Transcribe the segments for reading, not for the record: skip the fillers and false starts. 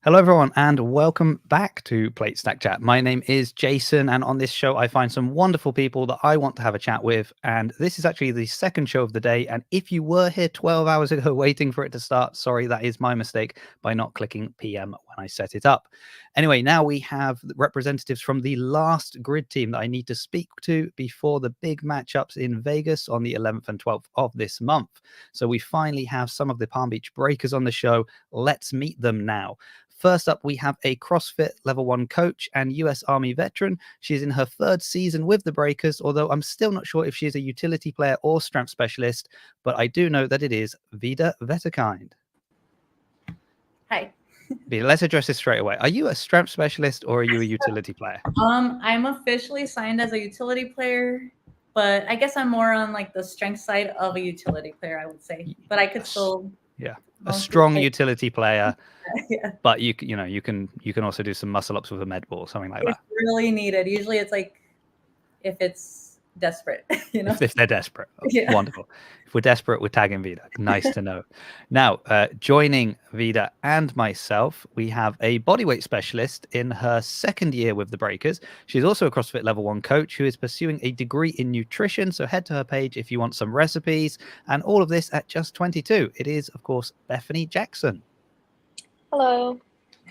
Hello, everyone, and welcome back to Plate Stack Chat. My name is Jason, and on this show, I find some wonderful people that I want to have a chat with. And this is actually the second show of the day. And if you were here 12 hours ago waiting for it to start, sorry, that is my mistake by not clicking PM when I set it up. Anyway, now we have representatives from the last grid team that I need to speak to before the big matchups in Vegas on the 11th and 12th of this month. So we finally have some of the Palm Beach Breakers on the show. Let's meet them now. First up, we have a CrossFit Level 1 coach and US Army veteran. She's in her third season with the Breakers, although I'm still not sure if she's a utility player or strength specialist, but I do know that it is Vida Vetterkind. Hi. Vida, let's address this straight away. Are you a strength specialist or are you a utility player? I'm officially signed as a utility player, but I guess I'm more on like the strength side of a utility player, I would say. But I could still a strong utility player. Yeah. But you can also do some muscle ups with a med ball, something like that. It's really needed. Usually it's like if it's desperate, you know. If they're desperate. Yeah. Wonderful. If we're desperate, we're tagging Vida. Nice to know. Now, joining Vida and myself, we have a bodyweight specialist in her second year with the Breakers. She's also a CrossFit Level 1 coach who is pursuing a degree in nutrition. So head to her page if you want some recipes, and all of this at just 22. It is, of course, Bethany Jackson. Hello.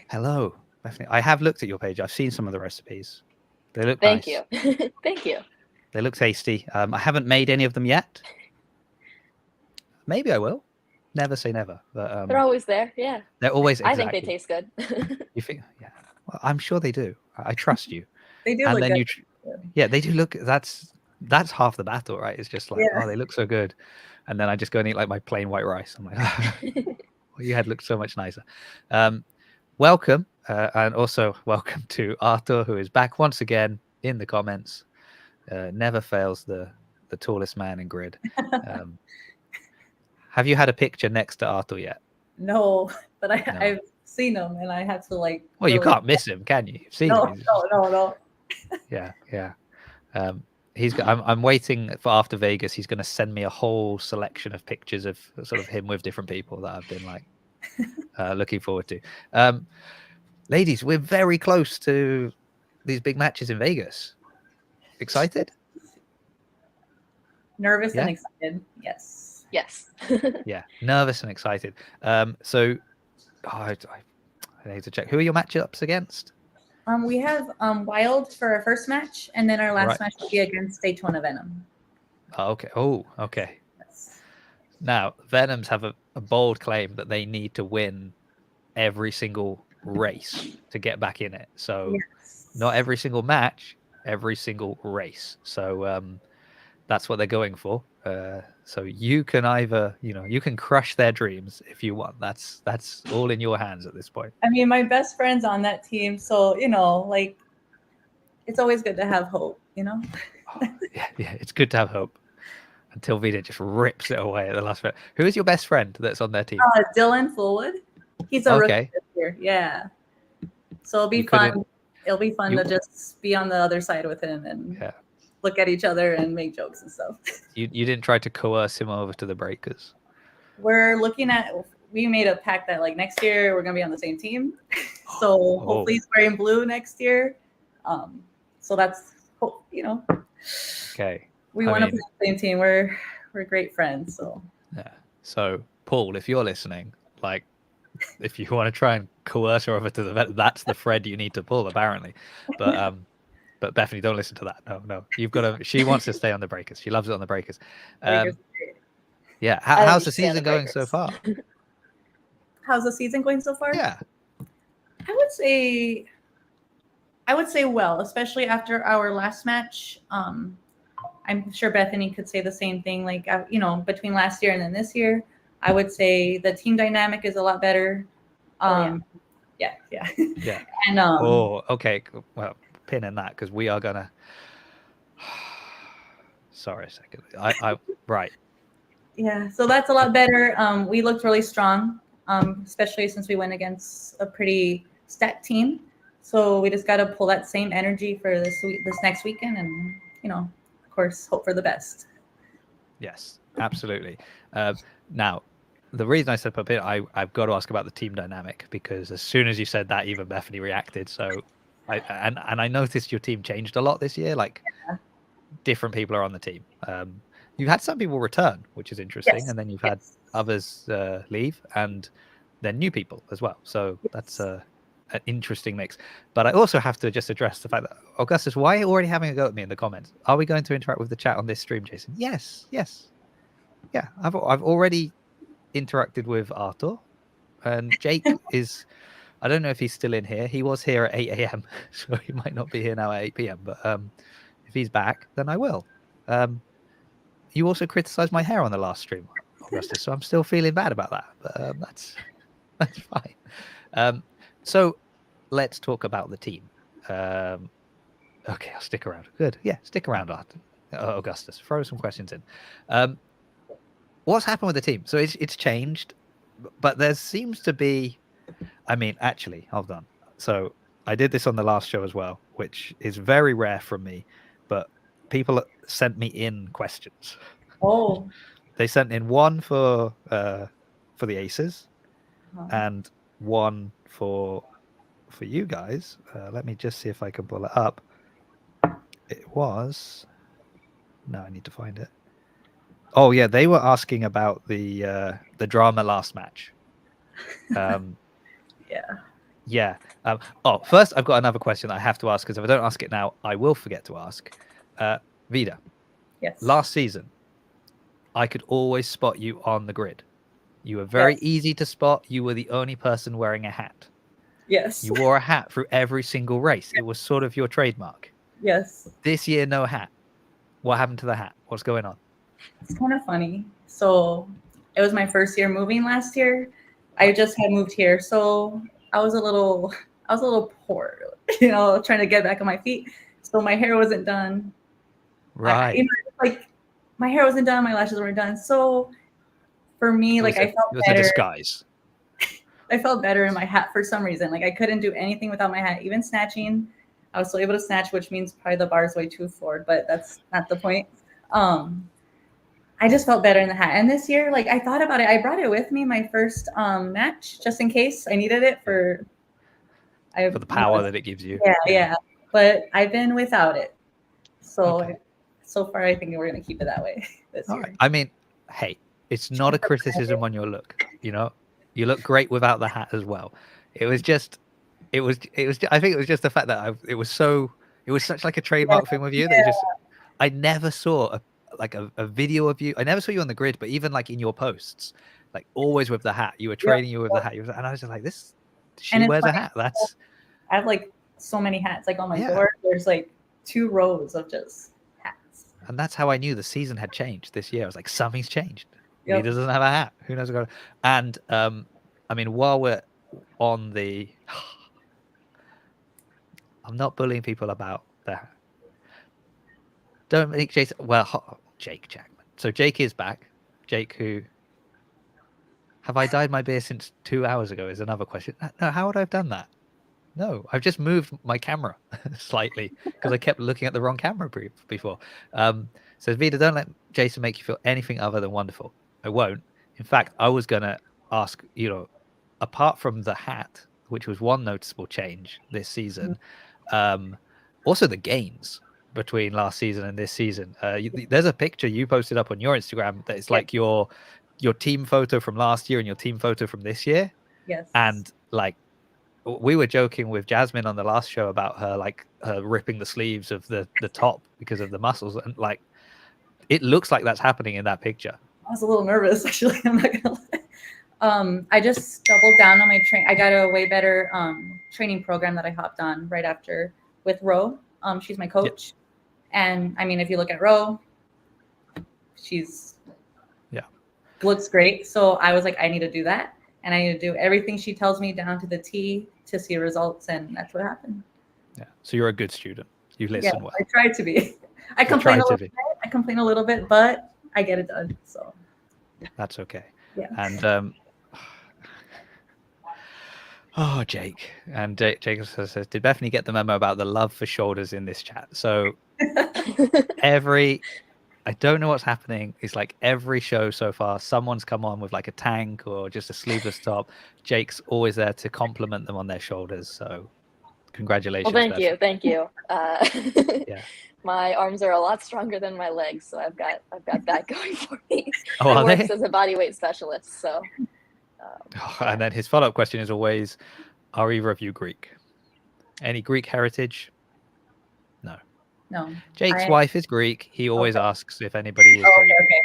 Hello, Bethany. I have looked at your page. I've seen some of the recipes. They look nice. Thank you. Thank you. They look tasty. I haven't made any of them yet. Maybe I will. Never say never. But, they're always there. Yeah. They're always. Exactly. I think they taste good. You think? Yeah. Well, I'm sure they do. I trust you. They do. And look then good. Yeah, they do look. That's half the battle, right? It's just like, oh, they look so good, and then I just go and eat like my plain white rice. I'm like, well, your head looks so much nicer. Welcome, and also welcome to Arthur, who is back once again in the comments. Never fails the tallest man in grid. Have you had a picture next to Arthur yet? No, but I've seen him, and I had to like. Well, you can't miss him, can you? You've seen him. No. Yeah. I'm waiting for after Vegas. He's going to send me a whole selection of pictures of sort of him with different people that I've been like looking forward to. Ladies, we're very close to these big matches in Vegas. Excited? Nervous and excited. Yes. Yeah, nervous and excited. So I need to check. Who are your matchups against? We have Wild for our first match, and then our last match will be against Daytona Venom. Okay. Oh, okay. Yes. Now, Venoms have a bold claim that they need to win every single race to get back in it. So not every single match, every single race. So that's what they're going for. So you can either, you can crush their dreams if you want. That's all in your hands at this point. I mean, my best friend's on that team, so like it's always good to have hope, Oh, yeah, it's good to have hope until Vida just rips it away at the last minute. Who is your best friend that's on their team? Dylan Fullwood. He's a rookie this year. Yeah. So it'll be fun. It'll be fun to just be on the other side with him and look at each other and make jokes and stuff. You didn't try to coerce him over to the Breakers? We made a pact that like next year we're going to be on the same team. So hopefully he's wearing blue next year. So that's, Okay. We want to be on the same team. We're great friends. So yeah. So Paul, if you're listening, like if you want to try and coerce her over to the vet, that's the thread you need to pull apparently. But Bethany, don't listen to that. No. You've got to. She wants to stay on the Breakers. She loves it on the Breakers. Yeah. How's the season going so far? How's the season going so far? Yeah. I would say well, especially after our last match. I'm sure Bethany could say the same thing. Like between last year and then this year, I would say the team dynamic is a lot better. Yeah. And okay. Well, pin in that because we are gonna. Sorry a second. I right. Yeah, so that's a lot better. We looked really strong, especially since we went against a pretty stacked team. So we just got to pull that same energy for this next weekend, and of course, hope for the best. Yes, absolutely. Now, the reason I said put in, I've got to ask about the team dynamic, because as soon as you said that, even Bethany reacted. So I noticed your team changed a lot this year. Like different people are on the team. You've had some people return, which is interesting, Yes. and then you've had others leave, and then new people as well. So that's an interesting mix. But I also have to just address the fact that, Augustus, why are you already having a go at me in the comments? Are we going to interact with the chat on this stream, Jason? Yes. Yeah, I've already interacted with Arthur, and Jake is. I don't know if he's still in here. He was here at 8 a.m., so he might not be here now at 8 p.m. But if he's back, then I will. You also criticized my hair on the last stream, Augustus, so I'm still feeling bad about that. But that's fine. So let's talk about the team. Okay, I'll stick around. Good. Yeah, stick around, Augustus. Throw some questions in. What's happened with the team? So it's changed, but there seems to be. I mean, actually, hold on. So I did this on the last show as well, which is very rare from me, but people sent me in questions. Oh. They sent in one for the Aces and one for you guys. Let me just see if I can pull it up. It was. No, I need to find it. Oh yeah, they were asking about the drama last match. Yeah. First, I've got another question that I have to ask, because if I don't ask it now, I will forget to ask. Vida. Yes. Last season, I could always spot you on the grid. You were very easy to spot. You were the only person wearing a hat. Yes. You wore a hat through every single race. It was sort of your trademark. Yes. This year, no hat. What happened to the hat? What's going on? It's kind of funny. So it was my first year moving last year. I just had moved here, so I was a little poor, trying to get back on my feet. So my hair wasn't done. Right. My hair wasn't done, my lashes weren't done. So for me, I felt it was better. a disguise. I felt better in my hat for some reason. Like I couldn't do anything without my hat, even snatching. I was still able to snatch, which means probably the bar's way too forward, but that's not the point. I just felt better in the hat. And this year, I thought about it. I brought it with me my first match, just in case I needed it for the power that it gives you. Yeah. But I've been without it. So so far, I think we're going to keep it that way this year. Right. I mean, hey, it's not a criticism on your look. You look great without the hat as well. It was just. I think it was just the fact that it was such like a trademark thing with you that I never saw a video of you. I never saw you on the grid, but even in your posts, always with the hat. You were training you with the hat. And I was just like, this. She wears a hat. That's. I have so many hats. On my door, there's 2 rows of just hats. And that's how I knew the season had changed this year. I was like, something's changed. Yep. He doesn't have a hat. Who knows? And I mean, while we're on the. I'm not bullying people about that. Don't make Jason. Well, Jake Jackman. So Jake is back. Jake, who have I dyed my beard since 2 hours ago? Is another question. No, how would I have done that? No, I've just moved my camera slightly because I kept looking at the wrong camera before. Says Vida, don't let Jason make you feel anything other than wonderful. I won't. In fact, I was gonna ask. Apart from the hat, which was one noticeable change this season. Also the gains between last season and this season. There's a picture you posted up on your Instagram that is your team photo from last year and your team photo from this year. Yes. And we were joking with Jasmine on the last show about her her ripping the sleeves of the top because of the muscles, and it looks like that's happening in that picture. I was a little nervous, actually. I'm not gonna lie. I just doubled down on my I got a way better training program that I hopped on right after with Ro. She's my coach. And I mean, if you look at Ro, she's looks great. So I was like, I need to do that. And I need to do everything she tells me down to the T to see results. And that's what happened. Yeah. So you're a good student. You listen well. I try to be. I complain a little bit, but I get it done. So that's okay. Yeah. And Jake. And Jake says, did Bethany get the memo about the love for shoulders in this chat? So every I don't know what's happening. It's like every show so far, someone's come on with like a tank or just a sleeveless top. Jake's always there to compliment them on their shoulders. So congratulations, Well, thank Beth. you, thank you. Yeah. My arms are a lot stronger than my legs, so I've got that going for me. Oh, It are works they? as a bodyweight specialist, so. And then his follow-up question is always, are either of you Greek? Any Greek heritage? No. No. Jake's wife is Greek. He always asks if anybody is Greek. Okay.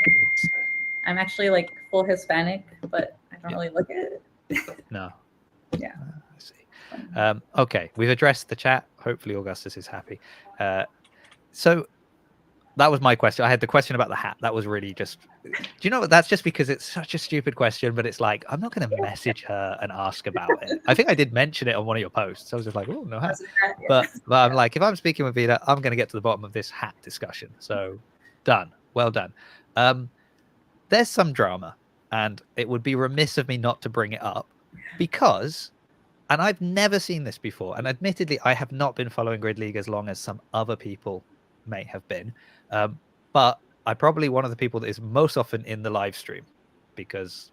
I'm actually like full Hispanic, but I don't really look at it. No. Yeah. I see. Okay, we've addressed the chat. Hopefully Augustus is happy. So that was my question. I had the question about the hat. That was really just, do you know what? That's just because it's such a stupid question, but it's like, I'm not going to message her and ask about it. I think I did mention it on one of your posts. I was just like, oh, no hat. But I'm like, if I'm speaking with Vida, I'm going to get to the bottom of this hat discussion. So done. Well done. There's some drama, and it would be remiss of me not to bring it up because, and I've never seen this before, and admittedly, I have not been following Grid League as long as some other people may have been. But I'm probably one of the people that is most often in the live stream because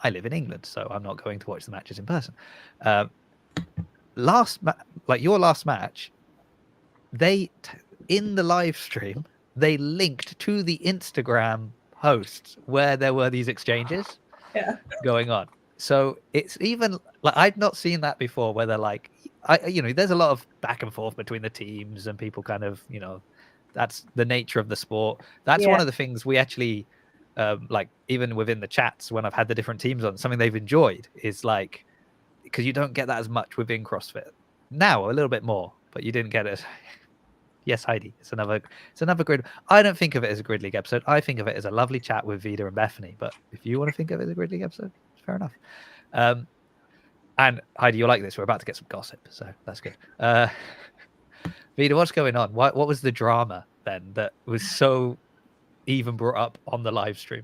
I live in England, so I'm not going to watch the matches in person. Like your last match, in the live stream, they linked to the Instagram posts where there were these exchanges going on. So it's even like I'd not seen that before, where they're like, there's a lot of back and forth between the teams and people kind of, that's the nature of the sport. That's one of the things we actually like, even within the chats when I've had the different teams on, something they've enjoyed is like, because you don't get that as much within CrossFit now, a little bit more, but you didn't get it. Yes, Heidi, it's another grid. I don't think of it as a Grid League episode. I think of it as a lovely chat with Vida and Bethany. But if you want to think of it as a Grid League episode, fair enough. And Heidi, you'll like this. We're about to get some gossip, so that's good. Vida, what's going on? What was the drama then that was so even brought up on the live stream?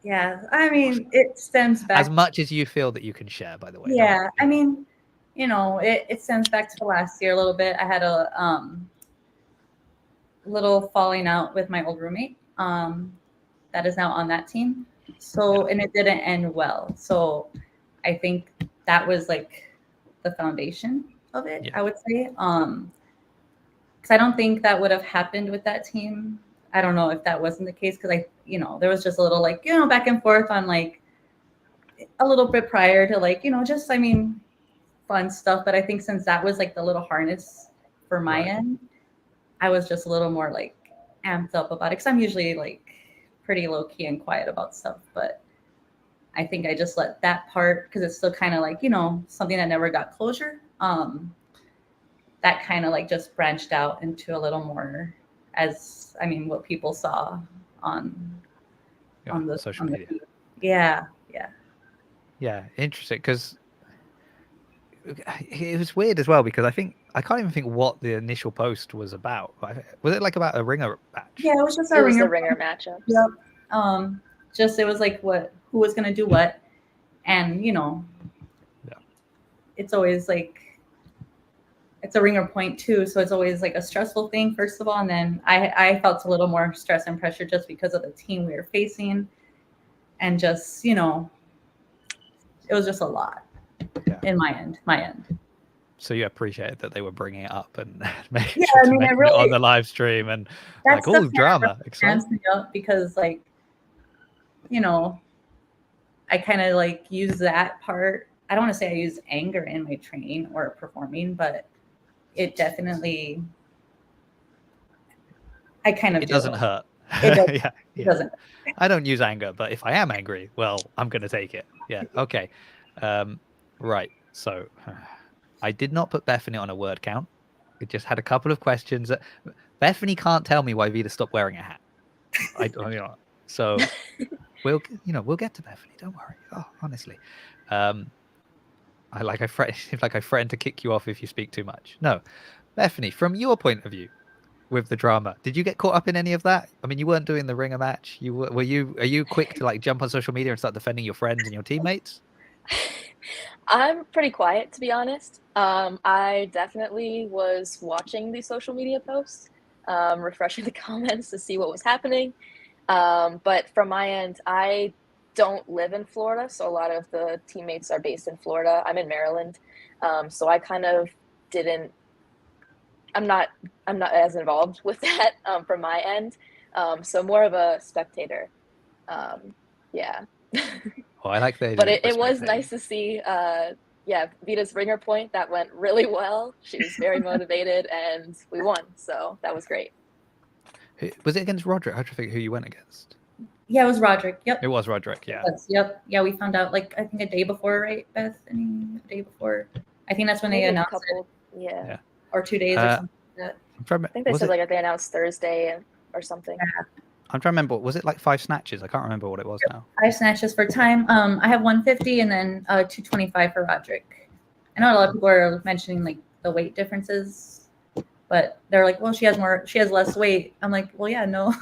Yeah, I mean, it stems back as much as you feel that you can share, by the way. Yeah, I mean, it stems back to last year a little bit. I had a little falling out with my old roommate that is now on that team. So, and it didn't end well. So I think that was like the foundation of it, I would say. Because I don't think that would have happened with that team. I don't know if that wasn't the case because there was just a little like, back and forth on like a little bit prior to like, just, fun stuff. But I think since that was like the little harness for my end, I was just a little more like amped up about it because I'm usually like pretty low key and quiet about stuff. But I think I just let that part, because it's still kind of like, something that never got closure. That kind of like just branched out into a little more what people saw on the social media. Yeah, interesting, because it was weird as well, because I can't even think what the initial post was about. Was it like about a ringer match? Yeah, it was just the ringer matchup. Yep. Just it was like who was gonna do what, and it's always like it's a ringer point too, so it's always like a stressful thing first of all, and then I felt a little more stress and pressure just because of the team we were facing, and just it was just a lot in my end. So you appreciated that they were bringing it up and making sure to mention it on the live stream, and like all drama, exciting. Because like I kind of like use that part. I don't want to say I use anger in my training or performing, but it definitely, I kind of it doesn't hurt. It doesn't. It doesn't. I don't use anger, but if I am angry, well, I'm going to take it. Yeah. Okay. Right. So I did not put Bethany on a word count. It just had a couple of questions. Bethany can't tell me why Vida stopped wearing a hat. So we'll get to Bethany. Don't worry. Oh, honestly. I threaten to kick you off if you speak too much. No, Bethany, from your point of view, with the drama, did you get caught up in any of that? I mean, you weren't doing the ringer match. Are you quick to like jump on social media and start defending your friends and your teammates? I'm pretty quiet, to be honest. I definitely was watching the social media posts. refreshing the comments to see what was happening. But from my end, I don't live in Florida, so a lot of the teammates are based in Florida. I'm in Maryland, so I kind of didn't. I'm not as involved with that from my end. So more of a spectator. Yeah. Oh, I like the But idea of it was spectating. nice to see. Yeah, Vita's ringer point that went really well. She was very motivated, and we won. So that was great. Was it against Roderick? I try to figure who you went against. Yeah, it was Roderick. Yep. It was Roderick. Yeah. Yep. Yeah, we found out like I think a day before, right, Bethany? A day before. I think that's when Maybe they a announced couple. it, Yeah. or 2 days or something like that. I'm trying to, I think they was said it, like they announced Thursday or something. I'm trying to remember. Was it like 5 snatches? I can't remember what it was now. 5 snatches for time. I have 150 and then 225 for Roderick. I know a lot of people are mentioning like the weight differences, but they're like, well, she has less weight. I'm like, well, yeah, no,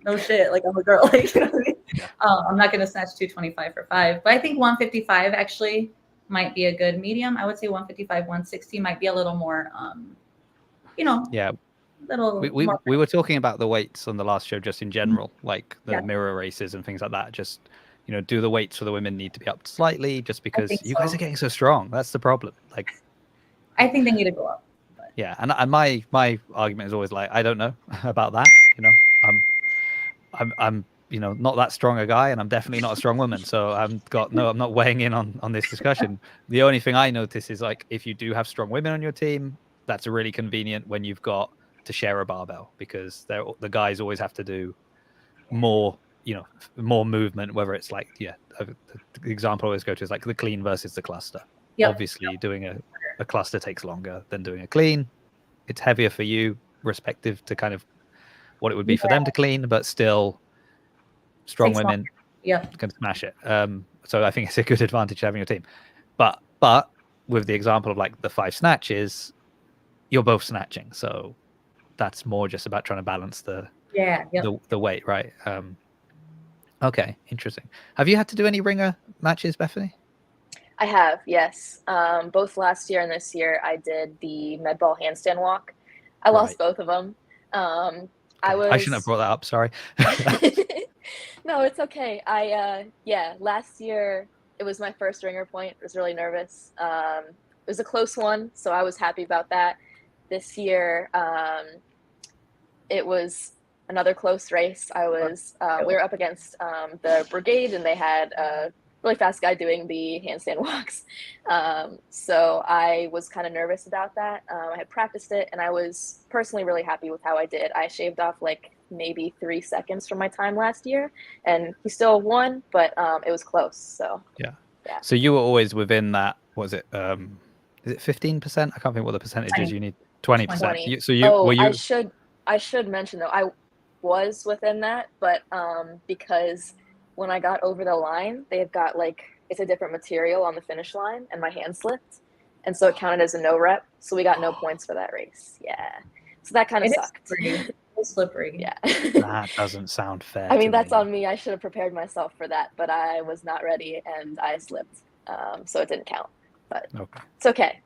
no shit. Like I'm a girl. Like, you know what I mean? Yeah. I'm not gonna snatch 225 for 5, but I think 155 actually might be a good medium. I would say 155, 160 might be a little more, Yeah. little We more. were talking about the weights on the last show just in general, like the Yeah. mirror races and things like that. Just, do the weights for the women need to be up slightly just because think you guys so. are getting so strong. That's the problem. Like, I think they need to go up. yeah. And my argument is always like, I don't know about that. I'm not that strong a guy, and I'm definitely not a strong woman. So I'm not weighing in on this discussion. The only thing I notice is like, if you do have strong women on your team, that's really convenient when you've got to share a barbell, because the guys always have to do more movement, whether it's like the example I always go to is like the clean versus the cluster. Yep. Obviously doing a cluster takes longer than doing a clean. It's heavier for you respective to kind of what it would be for them to clean, but still strong Takes women Yep. can smash it. So I think it's a good advantage having your team, but with the example of like the 5 snatches, you're both snatching, so that's more just about trying to balance the weight, right? Okay, interesting. Have you had to do any ringer matches, Bethany? I have, yes. Both last year and this year, I did the med ball handstand walk. I lost both of them. I shouldn't have brought that up. Sorry. No, it's okay. Last year it was my first ringer point. I was really nervous. It was a close one, so I was happy about that. This year, it was another close race. We were up against the brigade, and they had a really fast guy doing the handstand walks. So I was kind of nervous about that. I had practiced it, and I was personally really happy with how I did. I shaved off like maybe 3 seconds from my time last year, and he still won, but it was close. So yeah. So you were always within that. Was it? Is it 15%? I can't think what the percentage is. You need 20%. 20. So were you? I should mention though, I was within that, but because when I got over the line, they've got it's a different material on the finish line, and my hand slipped, and so it counted as a no rep. So we got no points for that race. Yeah, so that kind of sucked. It's slippery. Yeah, that doesn't sound fair. I mean, that's on me. I should have prepared myself for that, but I was not ready, and I slipped, so it didn't count. But it's okay.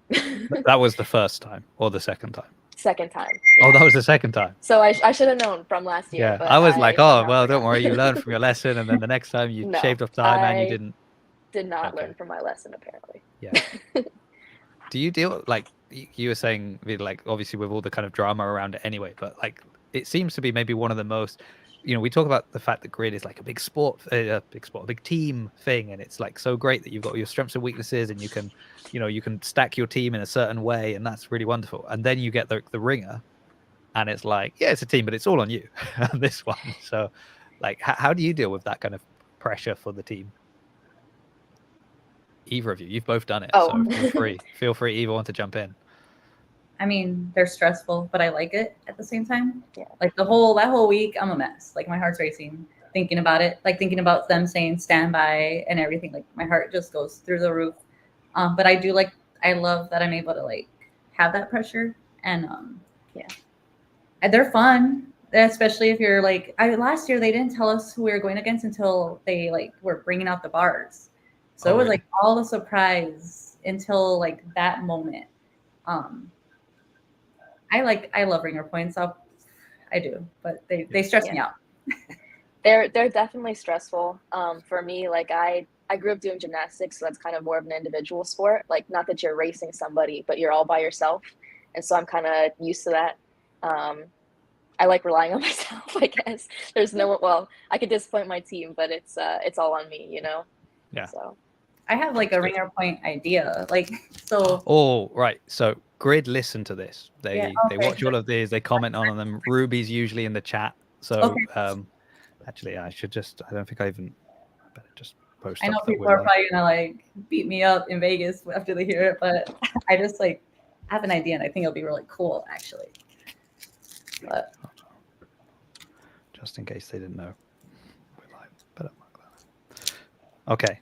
That was the first time or the second time? Second time. Yeah. Oh, that was the second time. So I should have known from last year. Yeah, but I was like, oh, well, forgot. don't worry, you learned from your lesson, and then the next time you shaved off time and you didn't. Did not learn from my lesson, apparently. Yeah. Do you deal, like you were saying, like obviously with all the kind of drama around it anyway, but like it seems to be maybe one of the most, we talk about the fact that grid is like a big sport, a big team thing, and it's like so great that you've got your strengths and weaknesses, and you can stack your team in a certain way, and that's really wonderful. And then you get the ringer, and it's like, yeah, it's a team, but it's all on you on this one. So like how do you deal with that kind of pressure for the team? Either of you've both done it, so feel free either one to jump in. I mean, they're stressful, but I like it at the same time. Yeah. Like that whole week, I'm a mess. Like my heart's racing thinking about it, like thinking about them saying stand by and everything. Like my heart just goes through the roof. But I love that I'm able to like have that pressure, and and they're fun, especially if you're like, last year they didn't tell us who we were going against until they like were bringing out the bars. So it was like all the surprise until like that moment. I love ringer points. I'll I do, but they stress me out. They're definitely stressful. For me, like I grew up doing gymnastics, so that's kind of more of an individual sport. Like not that you're racing somebody, but you're all by yourself, and so I'm kind of used to that. I like relying on myself, I guess. There's no one, well, I could disappoint my team, but it's all on me, you know? Yeah. So I have like a ringer point idea. Like, so. Oh, right. So Grid listen to this. They Yeah, they okay. watch all of these, they comment on them. Ruby's usually in the chat. So Okay. actually I don't think I even better just post I know up that people we're are probably gonna like beat me up in Vegas after they hear it, but I just like have an idea and I think it'll be really cool actually. But just in case they didn't know. We're live. Okay,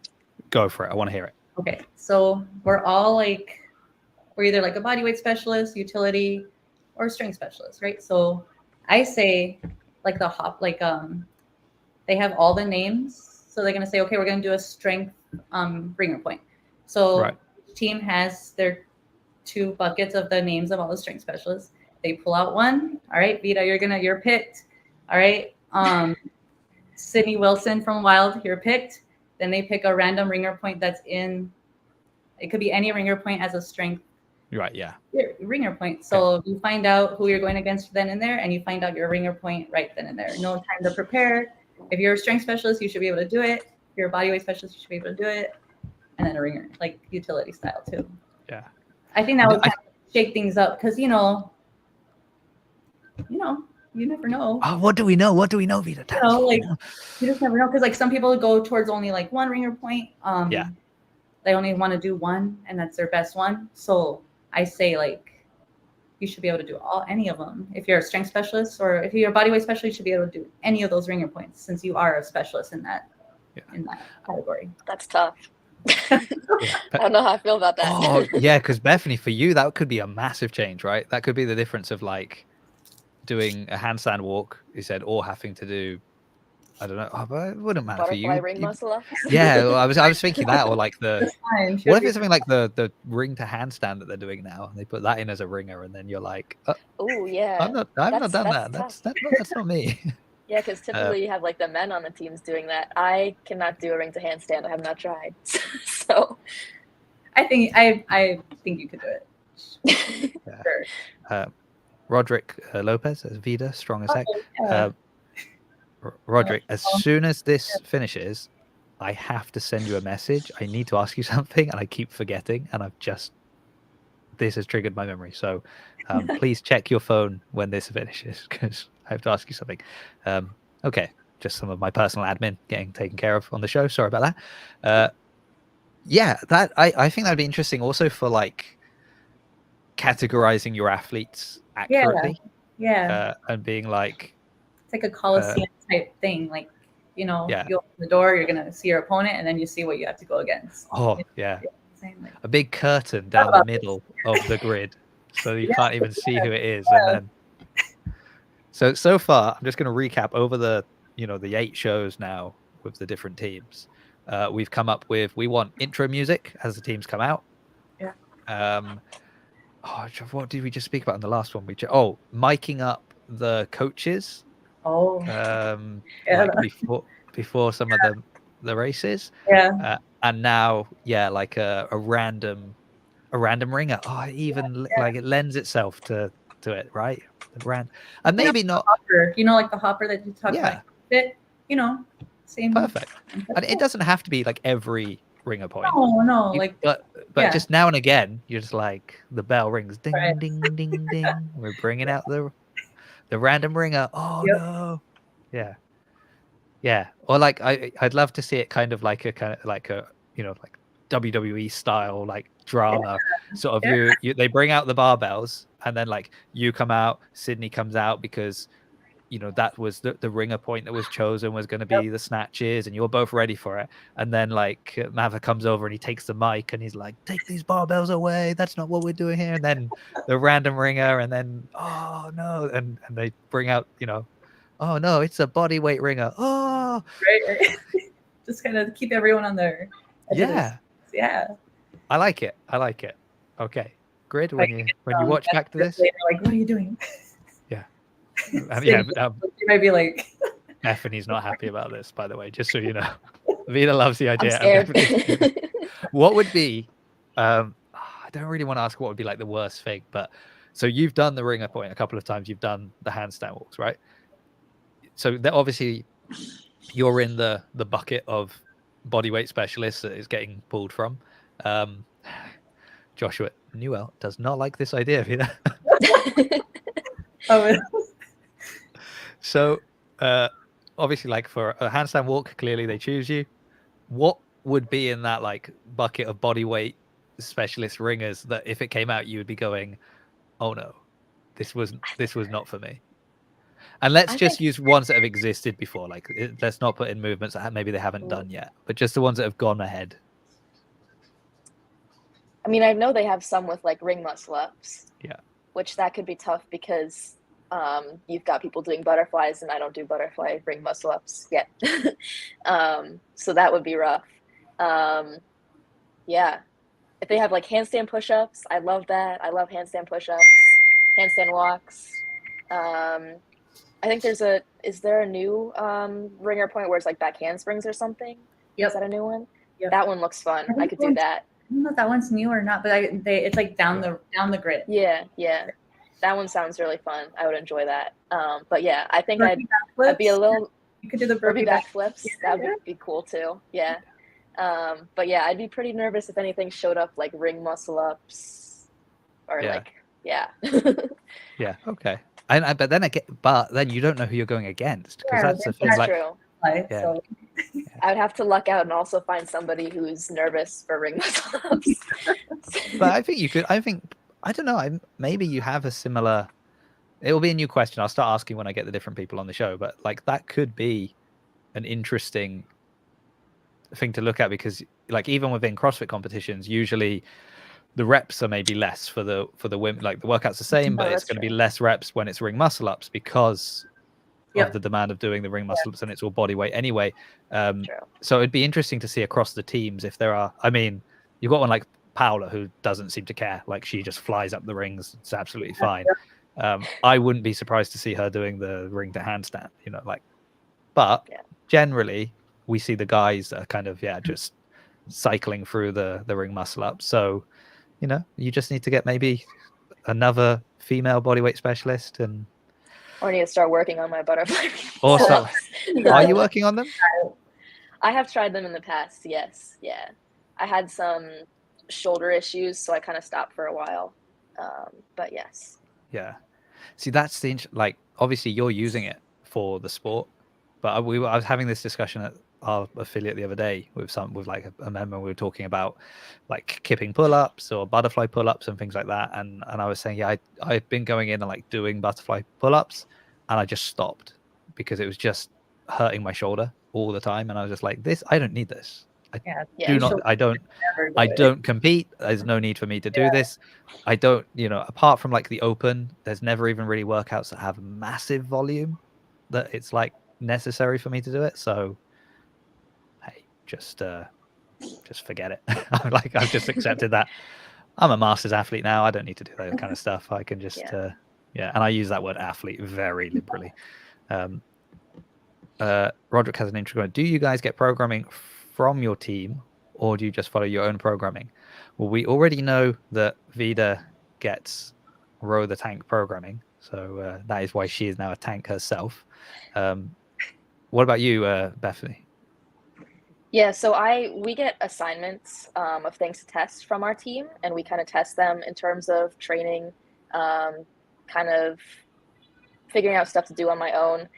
go for it. I want to hear it. okay, so we're either like a bodyweight specialist, utility, or strength specialist, right? So I say like they have all the names. So they're gonna say, okay, we're gonna do a strength ringer point. So Right. each team has their 2 buckets of the names of all the strength specialists. They pull out one. All right, Vida, you're picked. All right. Sydney Wilson from Wild, you're picked. Then they pick a random ringer point that's in. It could be any ringer point as a strength. Right. Yeah. Ringer point. So you find out who you're going against then and there, and you find out your ringer point right then and there. No time to prepare. If you're a strength specialist, you should be able to do it. If you're a bodyweight specialist, you should be able to do it. And then a ringer, like utility style too. Yeah. I think that would kind of shake things up because you never know. Oh, what do we know? What do we know, Vida? You just never know because like some people go towards only like one ringer point. Yeah. They only want to do one, and that's their best one. So I say like you should be able to do any of them. If you're a strength specialist or if you're a bodyweight specialist, you should be able to do any of those ringer points since you are a specialist in that category. that's tough. I don't know how I feel about that. Oh, yeah, because Bethany, for you, that could be a massive change, right? That could be the difference of like doing a handstand walk, you said, or having to do, I don't know, but it wouldn't matter for you. Butterfly ring muscle up. Yeah, well, I was thinking that, or like That's fine. what if it's something like the ring to handstand that they're doing now, and they put that in as a ringer, and then you're like, oh yeah, I've not done that. That's not me. Yeah, because typically you have like the men on the teams doing that. I cannot do a ring to handstand. I have not tried. So I think you could do it. Yeah. Sure. Roderick Lopez as Vida, strong as heck. Yeah. Roderick, as soon as this finishes, I have to send you a message. I need to ask you something, and I keep forgetting, and this has triggered my memory. So please check your phone when this finishes, because I have to ask you something. Okay, just some of my personal admin getting taken care of on the show. Sorry about that. Yeah, that I think that'd be interesting also for like categorizing your athletes accurately. Yeah. And being like, it's like a Coliseum type thing. Like, you open the door, you're gonna see your opponent, and then you see what you have to go against. Oh yeah, like, a big curtain down the middle of the grid, so you can't even see who it is. And then, so far, I'm just going to recap over the the 8 shows now with the different teams. We've come up with, we want intro music as the teams come out. Yeah. What did we just speak about in the last one? Miking up the coaches. Like before some of the races. Yeah. And now, like a random ringer. Like it lends itself to it, right? The brand, and maybe not. Hopper, like the hopper that you talked about. It, same. Perfect. And it doesn't have to be like every ringer point. No. But just now and again, you're just like the bell rings, ding, ding, ding, ding. We're bringing out the random ringer. Oh no. Yeah. Or like I'd love to see it kind of like a like WWE style like drama sort of. They bring out the barbells, and then like you come out, Sydney comes out, because that was the ringer point that was chosen was going to be the snatches, and you're both ready for it. And then like Mava comes over and he takes the mic and he's like, take these barbells away, that's not what we're doing here. And then the random ringer, and then oh no, and they bring out oh no, it's a body weight ringer. Oh right. Just kind of keep everyone on their yeah I like it. Okay, Grid, when you watch back to this later, like, what are you doing? Yeah, You might be like, Bethany's not happy about this, by the way, just so you know. Vida loves the I'm idea. scared. What would be, I don't really want to ask what would be like the worst thing, but so you've done the ringer point a couple of times, you've done the handstand walks, right? So that obviously you're in the bucket of bodyweight specialists that is getting pulled from. Joshua Newell does not like this idea, Vida. oh, So obviously, like for a handstand walk, clearly they choose you. What would be in that like bucket of bodyweight specialist ringers that if it came out, you would be going, "Oh no, this was not for me." And let's I just think, use ones that have existed before. Like let's not put in movements that maybe they haven't done yet, but just the ones that have gone ahead. I mean, I know they have some with like ring muscle ups. Yeah. Which that could be tough because you've got people doing butterflies and I don't do butterfly ring muscle ups yet. So that would be rough. Yeah. If they have like handstand push-ups, I love that. I love handstand push-ups, handstand walks. I think is there a new ringer point where it's like back handsprings or something? Yep. Is that a new one? Yep. That one looks fun. I could do that. I don't know if that one's new or not, but it's like down the grid. Yeah. That one sounds really fun. I would enjoy that. But yeah, I think I'd be a little. You could do the burpee burpee backflips. That would be cool too. Yeah. But yeah, I'd be pretty nervous if anything showed up like ring muscle ups or yeah. Okay. But then you don't know who you're going agast because that's the thing. That's like, true. Yeah. So. I would have to luck out and also find somebody who's nervous for ring muscle ups. But I think you could. I don't know. Maybe you have a similar. It will be a new question. I'll start asking when I get the different people on the show. But like that could be an interesting thing to look at because, like, even within CrossFit competitions, usually the reps are maybe less for the women. Like the workout's the same, but it's going to be less reps when it's ring muscle ups because of the demand of doing the ring muscle ups, and it's all body weight anyway. So it'd be interesting to see across the teams if there are. I mean, you've got one like Paula who doesn't seem to care. Like she just flies up the rings. It's absolutely fine. I wouldn't be surprised to see her doing the ring to handstand. But generally we see the guys that are kind of just cycling through the ring muscle up. So you just need to get maybe another female bodyweight specialist and. Or need to start working on my butterfly. Also, are you working on them? I have tried them in the past. Yes, yeah. I had some shoulder issues, so I kind of stopped for a while. But yes. Yeah. See, that's like obviously you're using it for the sport, but I was having this discussion at our affiliate the other day with like a member. We were talking about like kipping pull-ups or butterfly pull-ups and things like that, and I was saying I've been going in and like doing butterfly pull-ups, and I just stopped because it was just hurting my shoulder all the time, and I was just like, I don't need this. I don't compete. There's no need for me to do this. I don't, apart from like the open, there's never even really workouts that have massive volume that it's like necessary for me to do it. So hey, just forget it. I've just accepted that I'm a masters athlete now. I don't need to do that kind of stuff. I can just and I use that word athlete very liberally. Roderick has an interesting. Do you guys get programming from your team, or do you just follow your own programming? Well, we already know that Vida gets Row the Tank programming, so that is why she is now a tank herself. What about you, Bethany? Yeah, so we get assignments of things to test from our team, and we kind of test them in terms of training, kind of figuring out stuff to do on my own.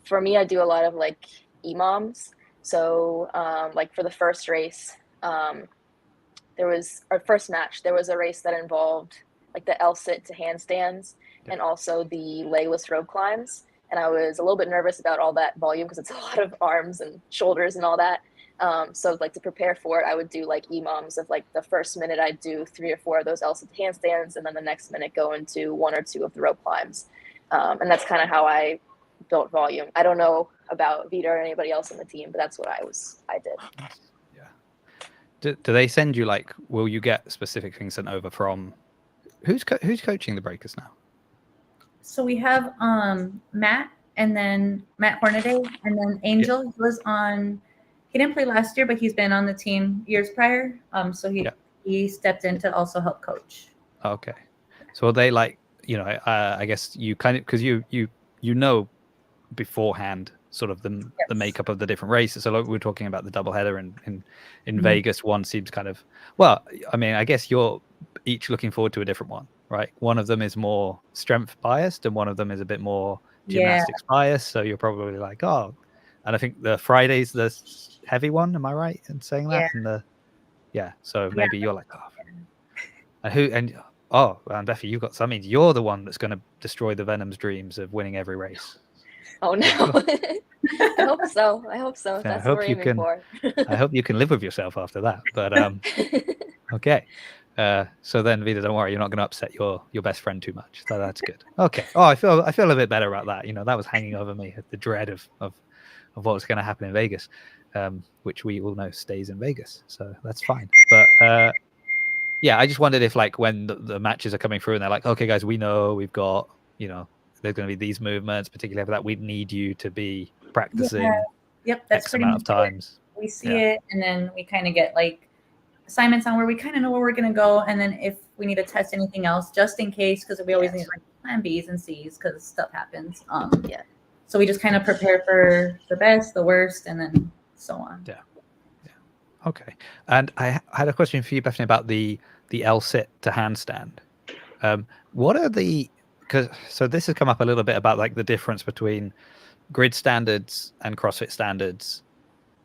For me, I do a lot of like EMOMs. So like for the first race, there was our first match. There was a race that involved like the L-sit to handstands and also the legless rope climbs. And I was a little bit nervous about all that volume because it's a lot of arms and shoulders and all that. So like to prepare for it, I would do like EMOMs of like the first minute I'd do 3 or 4 of those L-sit handstands, and then the next minute go into 1 or 2 of the rope climbs. And that's kind of how I built volume. I don't know about Vida or anybody else on the team, but that's what I did. Yeah. Do they send you like? Will you get specific things sent over from? Who's coaching the breakers now? So we have Matt, and then Matt Hornaday, and then Angel. He was on. He didn't play last year, but he's been on the team years prior. So he stepped in to also help coach. Okay. So are they like, you know, I guess you kind of, because you know beforehand sort of the makeup of the different races. So like we're talking about the doubleheader in Vegas. One seems kind of, well, I mean, I guess you're each looking forward to a different one, right? One of them is more strength biased and one of them is a bit more gymnastics biased. So you're probably like, oh, and I think the Friday's the heavy one. Am I right in saying that? And so maybe you're like, oh, and Beffy, you've got something. You're the one that's going to destroy the Venom's dreams of winning every race. Oh no! I hope so. That's what we're aiming for. I hope you can live with yourself after that. But okay. So then, Vida, don't worry, you're not going to upset your best friend too much. So that's good. Okay. Oh, I feel a bit better about that. You know, that was hanging over me, the dread of what was going to happen in Vegas, which we all know stays in Vegas. So that's fine. But yeah, I just wondered if, like, when the matches are coming through and they're like, okay, guys, we know we've got, you know, there's going to be these movements, particularly for that, we need you to be practicing that's X amount of times. We see it, and then we kind of get like assignments on where we kind of know where we're going to go, and then if we need to test anything else, just in case, because we always need like plan B's and C's because stuff happens. So we just kind of prepare for the best, the worst, and then so on. Yeah. Okay. And I had a question for you, Bethany, about the L-sit to handstand. What are so this has come up a little bit about like the difference between grid standards and CrossFit standards.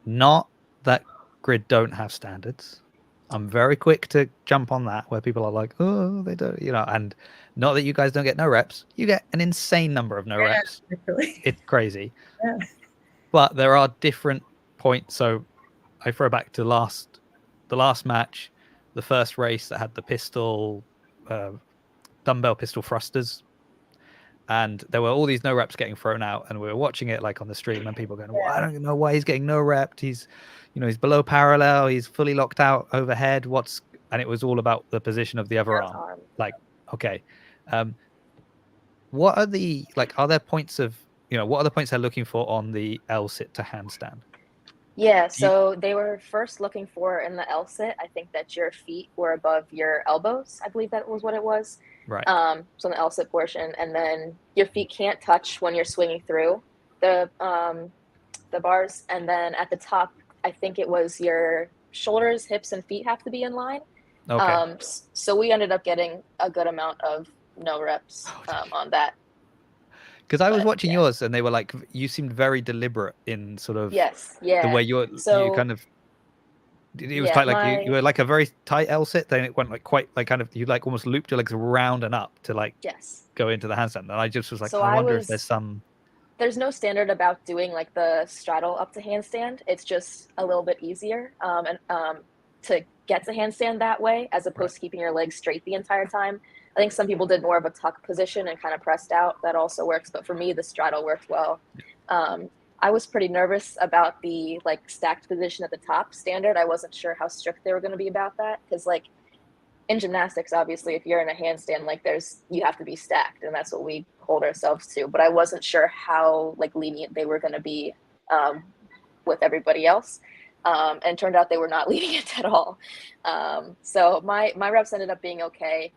Not that grid don't have standards. I'm very quick to jump on that where people are like, oh, they don't, you know, and not that you guys don't get no reps. You get an insane number of no reps. It's crazy. Yeah. But there are different points. So I throw back to the last match, the first race that had the pistol, dumbbell pistol thrusters. And there were all these no reps getting thrown out, and we were watching it like on the stream, and people going, well, I don't know why he's getting no rep. He's, you know, he's below parallel. He's fully locked out overhead. And it was all about the position of the other arm. Like, okay. What are are there points of, you know, what are the points they're looking for on the L-sit to handstand? Yeah, so they were first looking for in the L-sit, I think that your feet were above your elbows. I believe that was what it was. Right. So in the L-sit portion, and then your feet can't touch when you're swinging through the bars. And then at the top, I think it was your shoulders, hips, and feet have to be in line. Okay. So we ended up getting a good amount of no reps on that. Because I was watching yours, and they were like, you seemed very deliberate in sort of the way you kind of. It was tight, like you were like a very tight L-sit. Then it went like quite like kind of you like almost looped your legs around and up to like go into the handstand. And I just was like, I wonder if there's some. There's no standard about doing like the straddle up to handstand. It's just a little bit easier to get to handstand that way, as opposed to keeping your legs straight the entire time. I think some people did more of a tuck position and kind of pressed out. That also works. But for me, the straddle worked well. I was pretty nervous about the like stacked position at the top standard. I wasn't sure how strict they were going to be about that. Because like in gymnastics, obviously, if you're in a handstand, like you have to be stacked, and that's what we hold ourselves to. But I wasn't sure how like lenient they were going to be with everybody else. And it turned out they were not lenient at all. So my reps ended up being okay.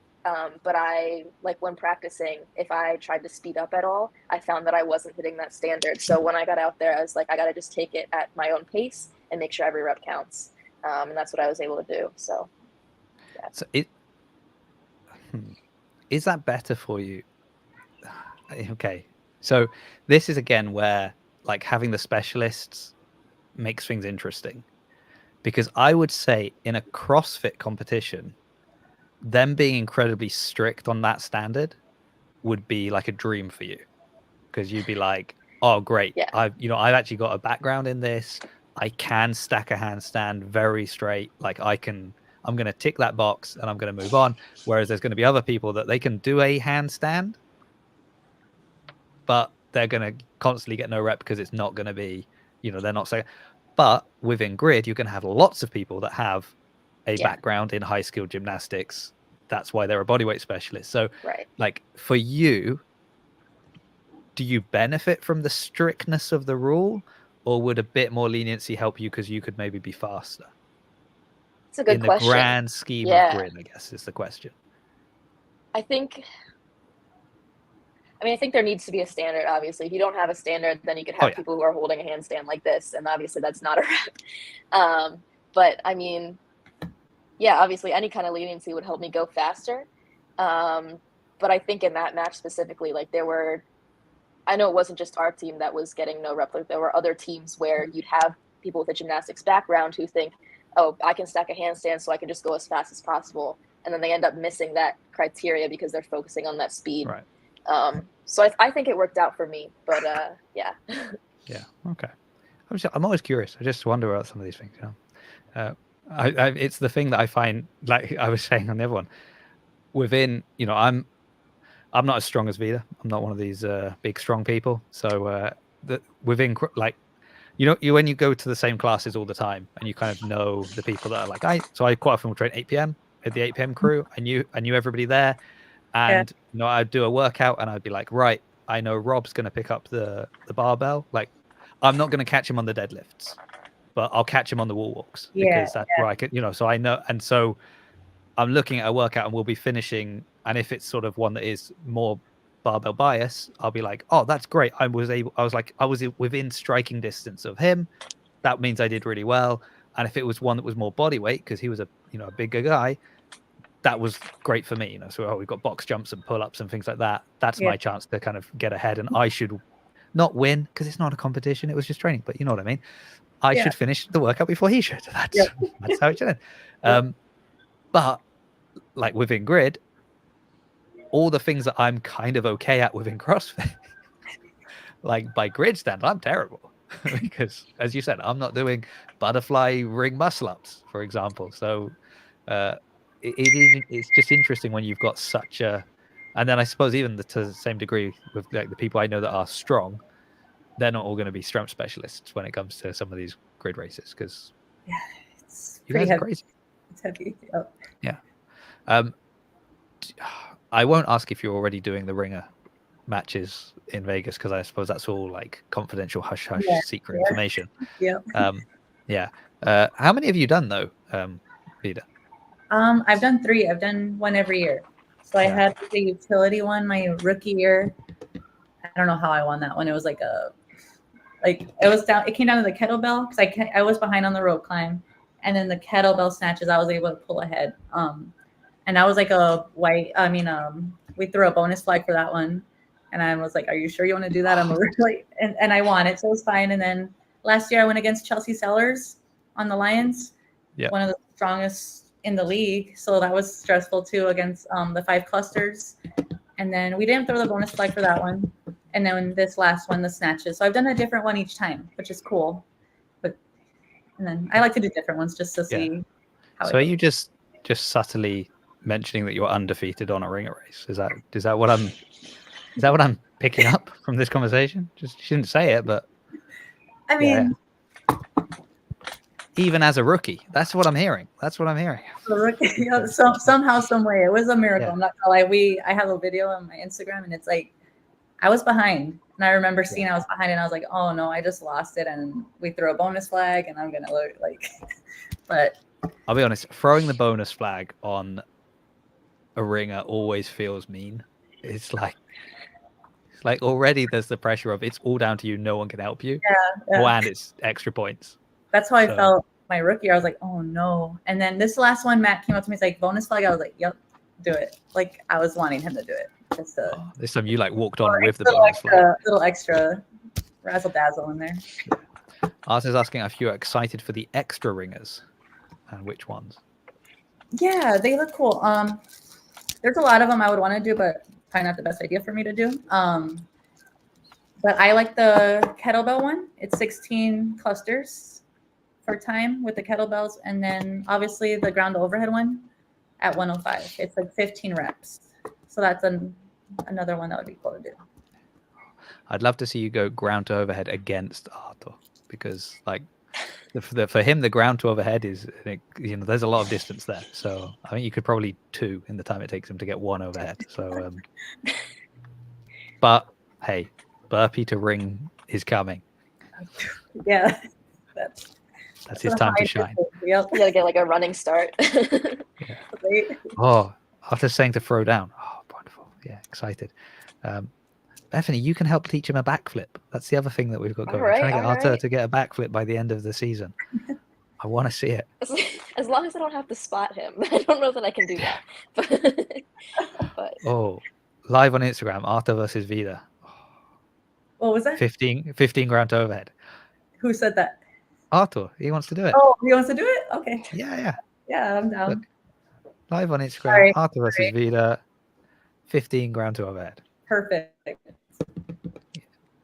But I, like when practicing, if I tried to speed up at all, I found that I wasn't hitting that standard. So when I got out there, I was like, I got to just take it at my own pace and make sure every rep counts. And that's what I was able to do. So, yeah. So is that better for you? Okay. So this is again where like having the specialists makes things interesting, because I would say in a CrossFit competition, them being incredibly strict on that standard would be like a dream for you, because you'd be like, oh great, I've actually got a background in this. I can stack a handstand very straight. Like I'm going to tick that box and I'm going to move on. Whereas there's going to be other people that they can do a handstand, but they're going to constantly get no rep because it's not going to be, they're not saying. But within grid, you can have lots of people that have a background in high skilled gymnastics. That's why they're a bodyweight specialist. So like for you, do you benefit from the strictness of the rule, or would a bit more leniency help you because you could maybe be faster? It's a good In the question. grand scheme of Yeah. grid, I guess is the question. I think there needs to be a standard, obviously. If you don't have a standard, then you could have people who are holding a handstand like this, and obviously that's not a rep. But I mean, yeah, obviously any kind of leniency would help me go faster. But I think in that match specifically, like I know it wasn't just our team that was getting no rep. Like there were other teams where you'd have people with a gymnastics background who think, oh, I can stack a handstand so I can just go as fast as possible. And then they end up missing that criteria because they're focusing on that speed. Right. So I think it worked out for me, but yeah. Yeah. Okay. I'm always curious. I just wonder about some of these things. You know, it's the thing that I find, like I was saying on the other one, within, you know, I'm not as strong as Vida. I'm not one of these big strong people. So within, like, you know, when you go to the same classes all the time and you kind of know the people that are like, I quite often will train 8 p.m. at the 8 p.m. crew. I knew everybody there. And you know, I'd do a workout and I'd be like, right, I know Rob's going to pick up the barbell. Like, I'm not going to catch him on the deadlifts, but I'll catch him on the wall walks because that's where I could, you know, so I know. And so I'm looking at a workout and we'll be finishing. And if it's sort of one that is more barbell bias, I'll be like, oh, that's great. I was within striking distance of him. That means I did really well. And if it was one that was more body weight, because he was a bigger guy, that was great for me, you know. So we've got box jumps and pull-ups and things like that. That's my chance to kind of get ahead, and I should not win because it's not a competition. It was just training, but you know what I mean. I should finish the workout before he should. That's how it should end. But like within grid, all the things that I'm kind of okay at within CrossFit, like by grid standard, I'm terrible because, as you said, I'm not doing butterfly ring muscle ups, for example. So. It's just interesting when you've got such a, and then I suppose even to the same degree with like the people I know that are strong, they're not all going to be strength specialists when it comes to some of these grid races because it's you guys are crazy. It's heavy. Yeah. I won't ask if you're already doing the ringer matches in Vegas because I suppose that's all like confidential hush secret information. Yeah. How many have you done though, Vida? I've done 3. I've done one every year. So I had the utility one my rookie year. I don't know how I won that one. It was like it came down to the kettlebell because I was behind on the rope climb, and then the kettlebell snatches I was able to pull ahead. And I was like we threw a bonus flag for that one, and I was like, "Are you sure you want to do that?" I'm really and I won it, so it was fine. And then last year I went against Chelsea Sellers on the Lions, one of the strongest in the league, so that was stressful too against the 5 clusters. And then we didn't throw the bonus flag for that one. And then this last one, the snatches. So I've done a different one each time, which is cool. And then I like to do different ones just to see how. So are you just subtly mentioning that you're undefeated on a ringer race? Is that what I'm picking up from this conversation? Just you shouldn't say it, but I mean. Even as a rookie, that's what I'm hearing. Somehow, some way, it was a miracle. I'm not gonna lie. I have a video on my Instagram, and it's like I was behind, and I remember seeing I was behind, and I was like, "Oh no, I just lost it." And we threw a bonus flag, and I'm gonna look like. But I'll be honest, throwing the bonus flag on a ringer always feels mean. It's like already there's the pressure of it's all down to you. No one can help you. And it's extra points. That's how I felt my rookie year. I was like, oh no. And then this last one, Matt came up to me. He's like, bonus flag. I was like, yep, do it. Like I was wanting him to do it. Just this time you like walked on with the bonus flag. Little extra razzle dazzle in there. Art is asking if you're excited for the extra ringers and which ones. Yeah, they look cool. There's a lot of them I would want to do, but probably not the best idea for me to do. But I like the kettlebell one. It's 16 clusters for time with the kettlebells, and then obviously the ground to overhead one at 105. It's like 15 reps. So that's another one that would be cool to do. I'd love to see you go ground to overhead against Arthur because like for him the ground to overhead is, you know, there's a lot of distance there. So I think you could probably 2 in the time it takes him to get 1 overhead. So but burpee to ring is coming. Yeah. That's his time to shine. Yep. You gotta get like a running start. Yeah. Right. Oh, after saying to throw down. Oh, wonderful. Yeah, excited. Bethany, you can help teach him a backflip. That's the other thing that we've got going. I'm trying to get Arthur to get a backflip by the end of the season. I want to see it. As long as I don't have to spot him. I don't know that I can do that. But Oh, live on Instagram, Arthur versus Vida. What was that? 15 grand to overhead. Who said that? Arthur, he wants to do it. Oh, he wants to do it? Okay. Yeah. Yeah, I'm down. Look, live on Instagram, Sorry. Arthur versus Vida, 15 grand to overhead. Perfect.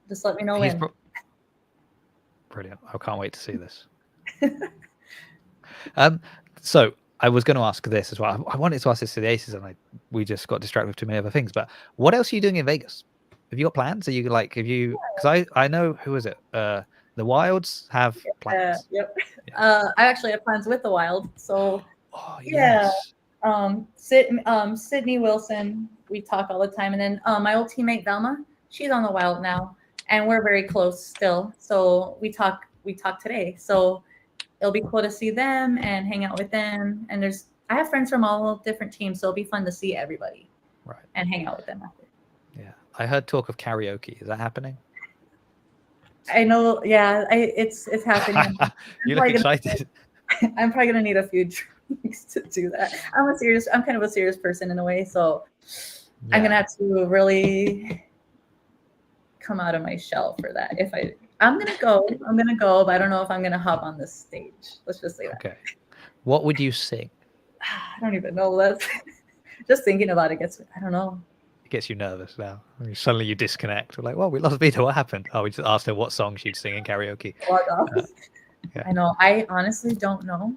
Just let me know He's when. Brilliant. I can't wait to see this. So I was going to ask this as well. I wanted to ask this to the Aces, and we just got distracted with too many other things. But what else are you doing in Vegas? Have you got plans? Are you like, because I know, who is it? The Wilds have plans. Yep. Yeah. I actually have plans with the Wild. So yes. Sydney Wilson, we talk all the time. And then my old teammate Velma, she's on the Wild now. And we're very close still. So we talk today. So it'll be cool to see them and hang out with them. And I have friends from all different teams, so it'll be fun to see everybody. Right. And hang out with them after. Yeah. I heard talk of karaoke. Is that happening? I know, yeah, it's happening. You look excited. I'm probably gonna need a few drinks to do that. I'm kind of a serious person in a way, so yeah. I'm gonna have to really come out of my shell for that. I'm gonna go, but I don't know if I'm gonna hop on this stage. Let's just say that. Okay. What would you sing? I don't even know. That's just thinking about it I don't know. It gets you nervous now. I mean, suddenly you disconnect. We're like, well, we lost Vita. What happened? Oh, we just asked her what song she'd sing in karaoke. Yeah. I know. I honestly don't know.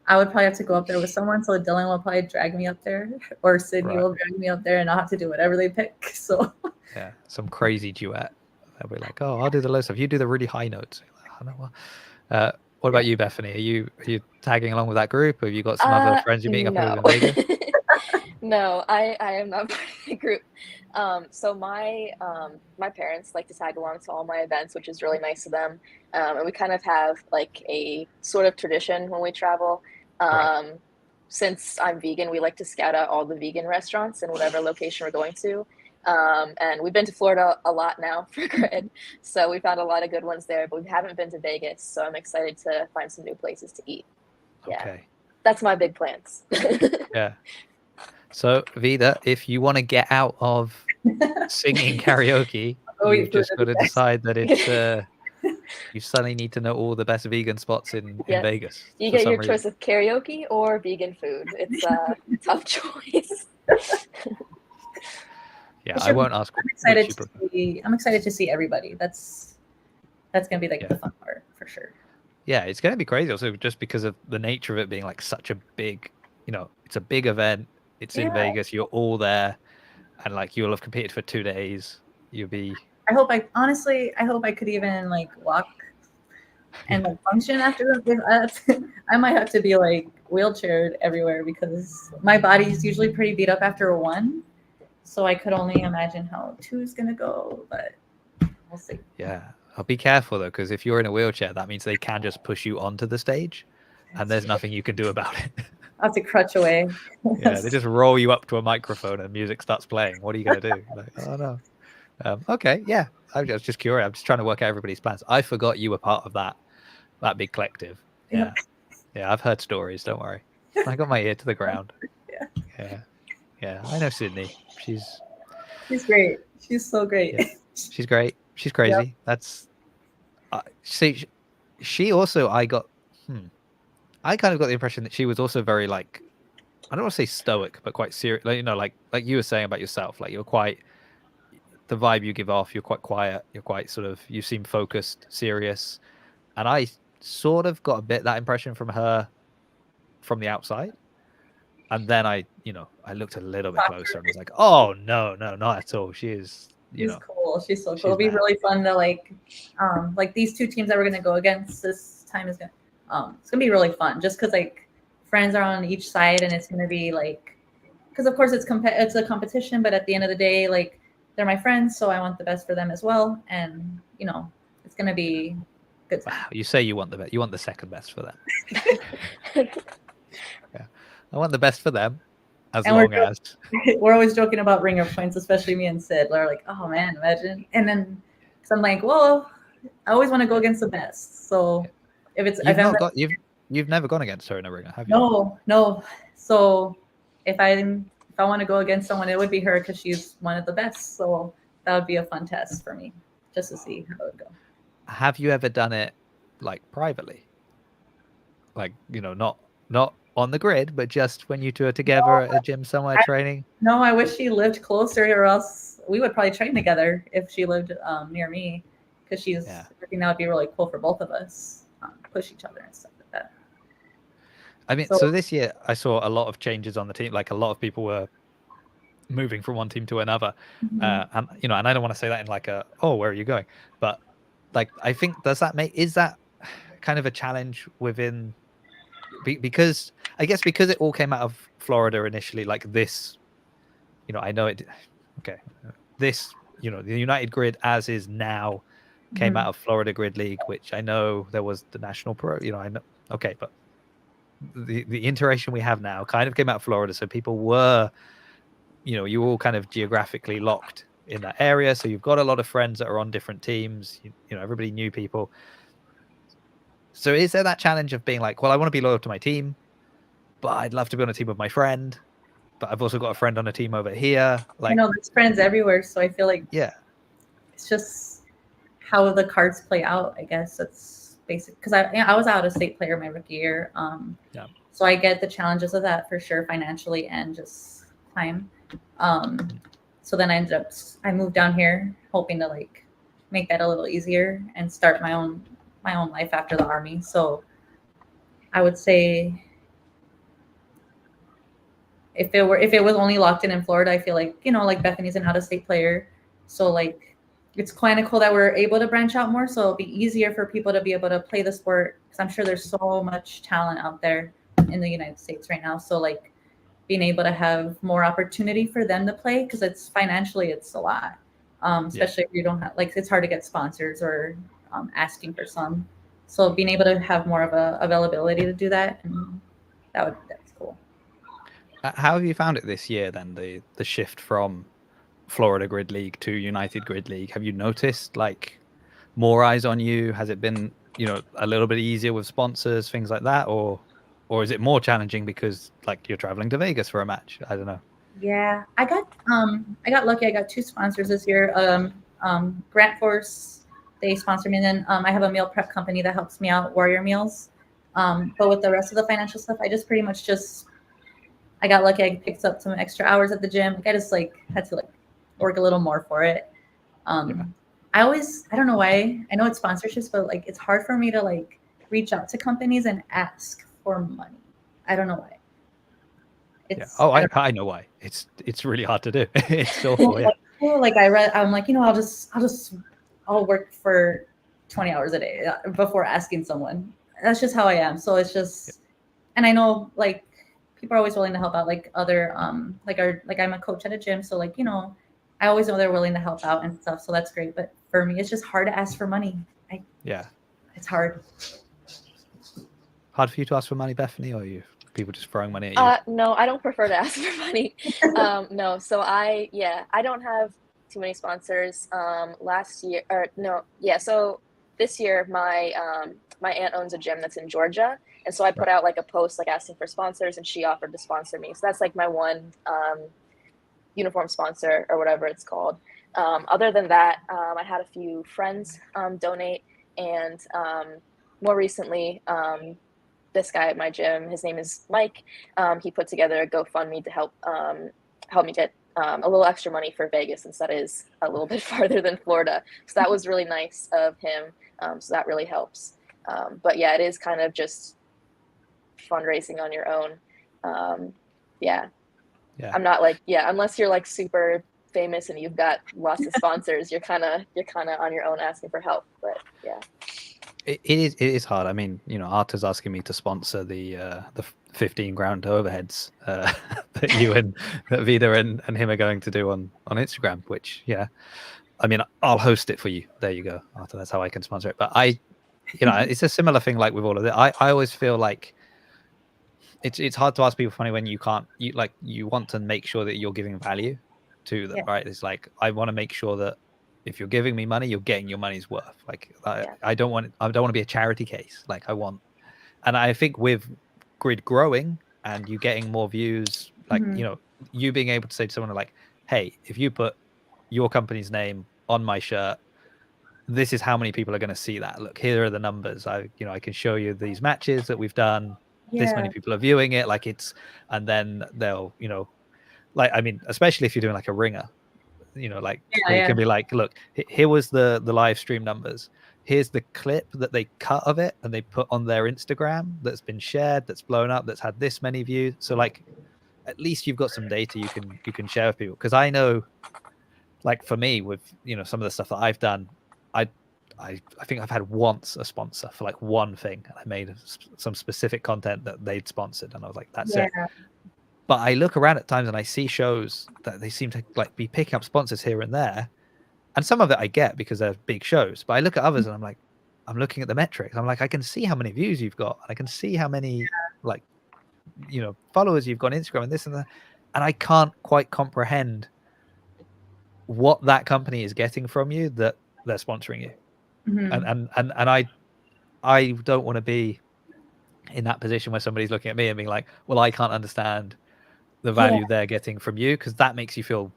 I would probably have to go up there with someone, so Dylan will probably drag me up there, or Sydney will drag me up there, and I'll have to do whatever they pick. So yeah, some crazy duet. They'll be like, "Oh, I'll do the low stuff. You do the really high notes." What about you, Bethany? Are you tagging along with that group? Or have you got some other friends you're meeting up with in Vegas? No, I am not part of the group. So my parents like to tag along to all my events, which is really nice of them. And we kind of have like a sort of tradition when we travel. Since I'm vegan, we like to scout out all the vegan restaurants in whatever location we're going to. And we've been to Florida a lot now for grid. So we found a lot of good ones there, but we haven't been to Vegas. So I'm excited to find some new places to eat. Yeah. Okay. That's my big plans. Yeah. So Vida, if you want to get out of singing karaoke, you've just got to decide that it's you suddenly need to know all the best vegan spots in Vegas. You get your choice of karaoke or vegan food. It's a tough choice. Yeah, I won't ask. I'm excited to see everybody. That's gonna be like the fun part for sure. Yeah, it's gonna be crazy also just because of the nature of it being like such a big, it's a big event. It's in Vegas. You're all there, and like you'll have competed for 2 days. You'll be. I hope I could even like walk and like function after this. I might have to be like wheelchaired everywhere because my body's usually pretty beat up after 1. So I could only imagine how 2 is gonna go, but we'll see. Yeah, I'll be careful though, because if you're in a wheelchair, that means they can just push you onto the stage, and there's nothing you can do about it. I have to crutch away. Yeah, they just roll you up to a microphone and music starts playing. What are you gonna do? Like, oh no. Okay, yeah. I was just curious. I'm just trying to work out everybody's plans. I forgot you were part of that big collective. Yeah, yeah. I've heard stories. Don't worry. I got my ear to the ground. Yeah. I know Sydney. She's great. She's so great. Yeah. She's great. She's crazy. Yep. That's see. She also. I kind of got the impression that she was also very like, I don't want to say stoic, but quite serious. Like you were saying about yourself. Like you're quite. The vibe you give off. You're quite quiet. You're quite sort of. You seem focused, serious, and I sort of got a bit that impression from her, from the outside. And then I looked a little bit closer and was like, oh no, not at all. She's cool. She's so cool. It'll be really fun to like these 2 teams that we're gonna go against this time is it's gonna be really fun just because like friends are on each side and it's gonna be like because of course it's a competition, but at the end of the day, like they're my friends, so I want the best for them as well. And you know, it's gonna be good time. Wow, you say you want the best. You want the second best for them. Yeah, I want the best for them, as And long as. we're always joking about ringer points, especially me and Sid. We're like, oh man, imagine. And then so I'm like, well, I always want to go against the best. So if it's You've never gone against her in a ringer, have you? No. So if I want to go against someone, it would be her because she's one of the best. So that would be a fun test for me, just to see how it would go. Have you ever done it like privately? Like, you know, not on the grid, but just when you two are together at a gym somewhere training? No, I wish she lived closer, or else we would probably train together if she lived near me, because I think that would be really cool for both of us, push each other and stuff like that. I mean, so this year I saw a lot of changes on the team. Like a lot of people were moving from one team to another, and you know, and I don't want to say that in like a, oh, where are you going? But like, I think is that kind of a challenge within, because I guess because it all came out of Florida initially, like this, you know, I know it. Okay, this, you know, the United Grid as is now came out of Florida Grid League, which I know there was the National Pro. You know, I know. Okay, but the iteration we have now kind of came out of Florida, so people were, you know, you were all kind of geographically locked in that area. So you've got a lot of friends that are on different teams. You know, everybody knew people. So is there that challenge of being like, well, I want to be loyal to my team, but I'd love to be on a team with my friend, but I've also got a friend on a team over here. Like, I know there's friends everywhere, so I feel like it's just how the cards play out. I guess that's basic, because I was out of state player my rookie year, so I get the challenges of that for sure, financially and just time. So then I moved down here hoping to like make that a little easier and start my own life after the Army. So I would say if it was only locked in Florida, I feel like, you know, like Bethany's an out-of-state player, so like it's kind of cool that we're able to branch out more. So it'll be easier for people to be able to play the sport, because I'm sure there's so much talent out there in the United States right now. So like being able to have more opportunity for them to play, because it's financially it's a lot, especially if you don't have, like, it's hard to get sponsors or asking for some. So being able to have more of a availability to do that, and that's cool. How have you found it this year then, the shift from Florida Grid League to United Grid League? Have you noticed like more eyes on you? Has it been, you know, a little bit easier with sponsors, things like that, or is it more challenging because like you're traveling to Vegas for a match? I don't know. Yeah, I got lucky. I got 2 sponsors this year. Grant Force, they sponsor me, and then I have a meal prep company that helps me out, Warrior Meals. But with the rest of the financial stuff, I just pretty much I got lucky. I picked up some extra hours at the gym. Like I just like had to like work a little more for it. I don't know why. I know it's sponsorships, but like it's hard for me to like reach out to companies and ask for money. I don't know why. I know why. It's really hard to do. It's awful. I'm like, you know, I'll work for 20 hours a day before asking someone. That's just how I am. So it's just, and I know like people are always willing to help out, like other, like I'm a coach at a gym. So like, you know, I always know they're willing to help out and stuff. So that's great. But for me, it's just hard to ask for money. It's hard. Hard for you to ask for money, Bethany, or are you people just throwing money at you? No, I don't prefer to ask for money. No, so I don't have too many sponsors. So this year my aunt owns a gym that's in Georgia, and so I put out like a post like asking for sponsors, and she offered to sponsor me. So that's like my one uniform sponsor or whatever it's called. Other than that, I had a few friends donate, and more recently, this guy at my gym, his name is Mike. He put together a GoFundMe to help me get a little extra money for Vegas, since that is a little bit farther than Florida. So that was really nice of him. So that really helps. But yeah, it is kind of just fundraising on your own. I'm not like, unless you're like super famous and you've got lots of sponsors, you're kind of on your own asking for help. But yeah. It is hard. I mean, you know, Arta's asking me to sponsor the 15 grand overheads that you and that Vida and him are going to do on Instagram, which I mean, I'll host it for you. There you go. That's how I can sponsor it. But it's a similar thing like with all of it. I always feel like it's hard to ask people funny when you can't, you want to make sure that you're giving value to them, right? It's like, I want to make sure that if you're giving me money, you're getting your money's worth. Like I don't want to be a charity case. Like and I think with Grid growing and you getting more views, like, you being able to say to someone like, hey, if you put your company's name on my shirt, this is how many people are going to see that. Look, here are the numbers. I can show you these matches that we've done. This many people are viewing it. Like and then they'll, like, I mean, especially if you're doing like a ringer, where you can be like, look, here was the live stream numbers. Here's the clip that they cut of it and they put on their Instagram that's been shared, that's blown up, that's had this many views. So like, at least you've got some data you can share with people. Because I know, like for me, with some of the stuff that I've done, I think I've had once a sponsor for like one thing, and I made some specific content that they'd sponsored, and I was like, that's it. But I look around at times and I see shows that they seem to like be picking up sponsors here and there. And some of it I get because they're big shows, but I look at others and I'm like, I'm looking at the metrics. I'm like, I can see how many views you've got. And I can see how many like, followers you've got on Instagram and this and that. And I can't quite comprehend what that company is getting from you that they're sponsoring you. And I don't want to be in that position where somebody's looking at me and being like, well, I can't understand the value they're getting from you, because that makes me feel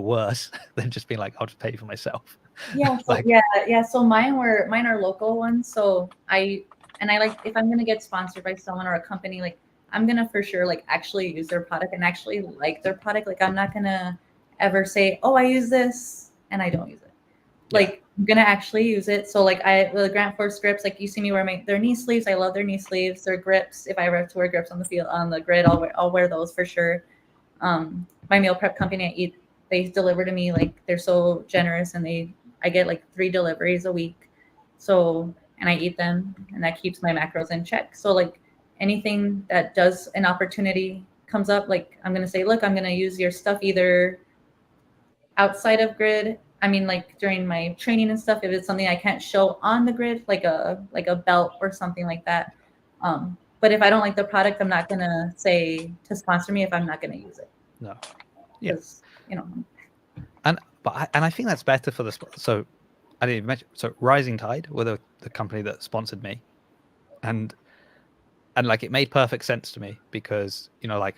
worse than just being like, I'll just pay for myself. So mine are local ones. So I like, if I'm gonna get sponsored by someone or a company, like I'm gonna for sure like actually use their product and actually like their product. Like I'm not gonna ever say, oh, I use this and I don't use it. Like I'm gonna actually use it. So like the Grant Force grips, like you see me wear their knee sleeves. I love their knee sleeves. Their grips. If I ever have to wear grips on the field, on the grid, I'll wear those for sure. My meal prep company I eat, they deliver to me, like they're so generous, and I get like 3 deliveries a week. So, and I eat them, and that keeps my macros in check. So like anything that does an opportunity comes up, like I'm gonna say, look, I'm gonna use your stuff either outside of grid. I mean, like during my training and stuff, if it's something I can't show on the grid, like a belt or something like that. But if I don't like the product, I'm not gonna say to sponsor me if I'm not gonna use it. No. Yeah. And I think that's better for so I didn't even mention, so Rising Tide were the company that sponsored me, and like it made perfect sense to me because like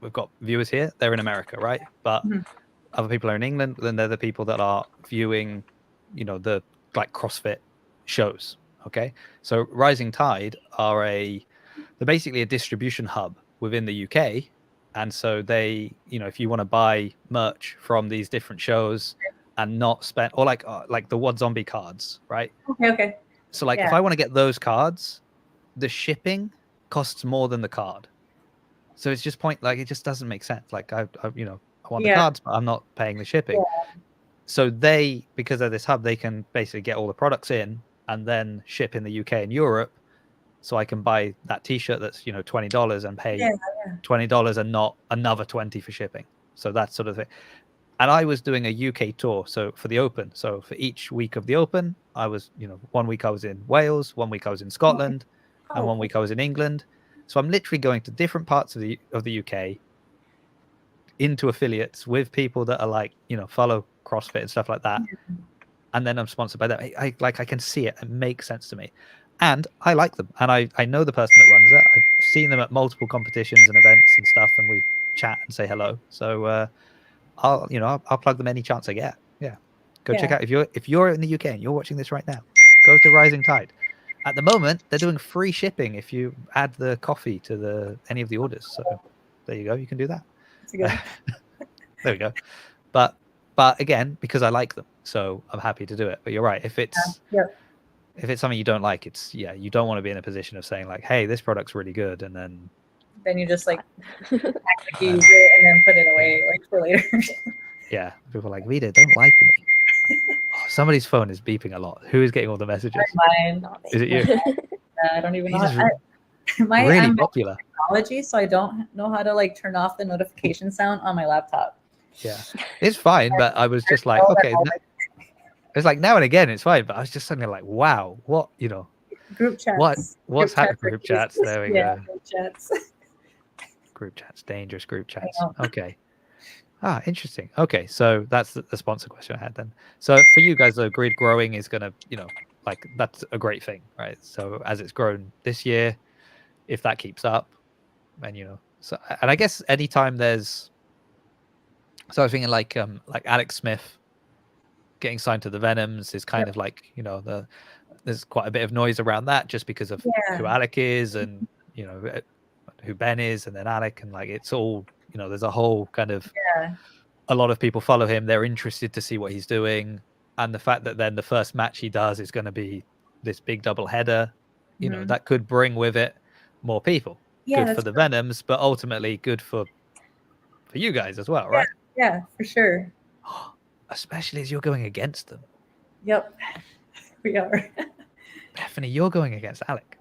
we've got viewers here, they're in America, right? But other people are in England, then they're the people that are viewing, the like CrossFit shows. Okay, so Rising Tide they're basically a distribution hub within the UK, and so they, if you want to buy merch from these different shows and not spend, or like the What Zombie cards, right? Okay. So like if I want to get those cards, the shipping costs more than the card. So it's just it just doesn't make sense. Like I want the cards, but I'm not paying the shipping. So because of this hub, they can basically get all the products in and then ship in the UK and Europe. So I can buy that T-shirt that's $20 and pay $20 and not another $20 for shipping. So that sort of thing. And I was doing a UK tour, so for the Open. So for each week of the Open, I was 1 week I was in Wales, 1 week I was in Scotland, and 1 week I was in England. So I'm literally going to different parts of the UK, into affiliates with people that are like follow CrossFit and stuff like that, and then I'm sponsored by them. I can see it. It makes sense to me, and I like them, and I know the person that runs it. I've seen them at multiple competitions and events and stuff, and we chat and say hello. So I'll plug them any chance I get. Go check out, if you're in the UK and you're watching this right now, go to Rising Tide. At the moment they're doing free shipping if you add the coffee to any of the orders. So there you go, you can do that. There we go. But again, because I like them, so I'm happy to do it. But you're right, if it's something you don't like, you don't want to be in a position of saying like, hey, this product's really good, and then you just like use it and then put it away like for later. People are like, Vida, don't lie to me. Somebody's phone is beeping a lot. Who is getting all the messages? Mine. Is it you? I don't even know. Really popular. technology, so I don't know how to like turn off the notification sound on my laptop. Yeah, it's fine, but I was just like, okay, it's like now and again it's fine, but I was just suddenly like, wow, what, Group chats. what's happening? are Group chats. There we yeah, go. Group chats. Group chats, dangerous group chats. know. Okay. Interesting. Okay, so that's the sponsor question I had then. So for you guys, the grid growing is gonna, like that's a great thing, right? So as it's grown this year, if that keeps up, and so, and I guess anytime there's, so I was thinking like Alex Smith getting signed to the Venoms is kind of like, there's quite a bit of noise around that just because of who Alec is and who Ben is, and then Alec, and like it's all, there's a whole kind of a lot of people follow him, they're interested to see what he's doing, and the fact that then the first match he does is going to be this big double header, that could bring with it more people. Good for the Venoms, but ultimately good for you guys as well, right? Yeah, for sure. Especially as you're going against them. Yep, we are. Bethany, you're going against Alec.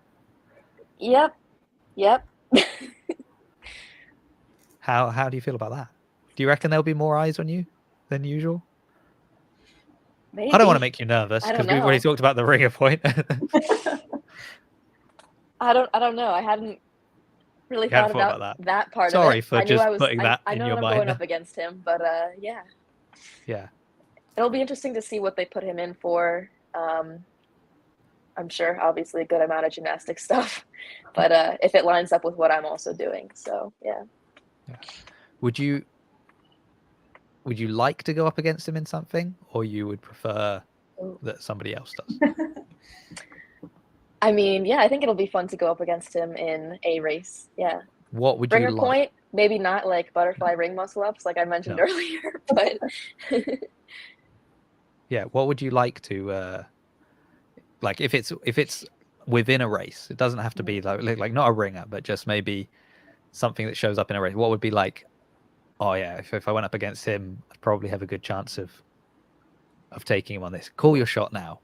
Yep. How do you feel about that? Do you reckon there'll be more eyes on you than usual? Maybe. I don't want to make you nervous because we've already talked about the ringer point. I don't know. I hadn't really thought about that part of it. Sorry for just putting that in your mind. I know I'm going up against him, but yeah. Yeah. It'll be interesting to see what they put him in for. I'm sure, obviously, a good amount of gymnastic stuff, but if it lines up with what I'm also doing, so yeah. Would you like to go up against him in something, or you would prefer that somebody else does? I mean, yeah, I think it'll be fun to go up against him in a race. Yeah. What would Ringer you like? point, maybe not like butterfly ring muscle ups like I mentioned earlier, but yeah, what would you like to like if it's within a race? It doesn't have to be like not a ringer, but just maybe something that shows up in a race. What would be like, oh yeah, if I went up against him, I'd probably have a good chance of taking him on this. Call your shot now.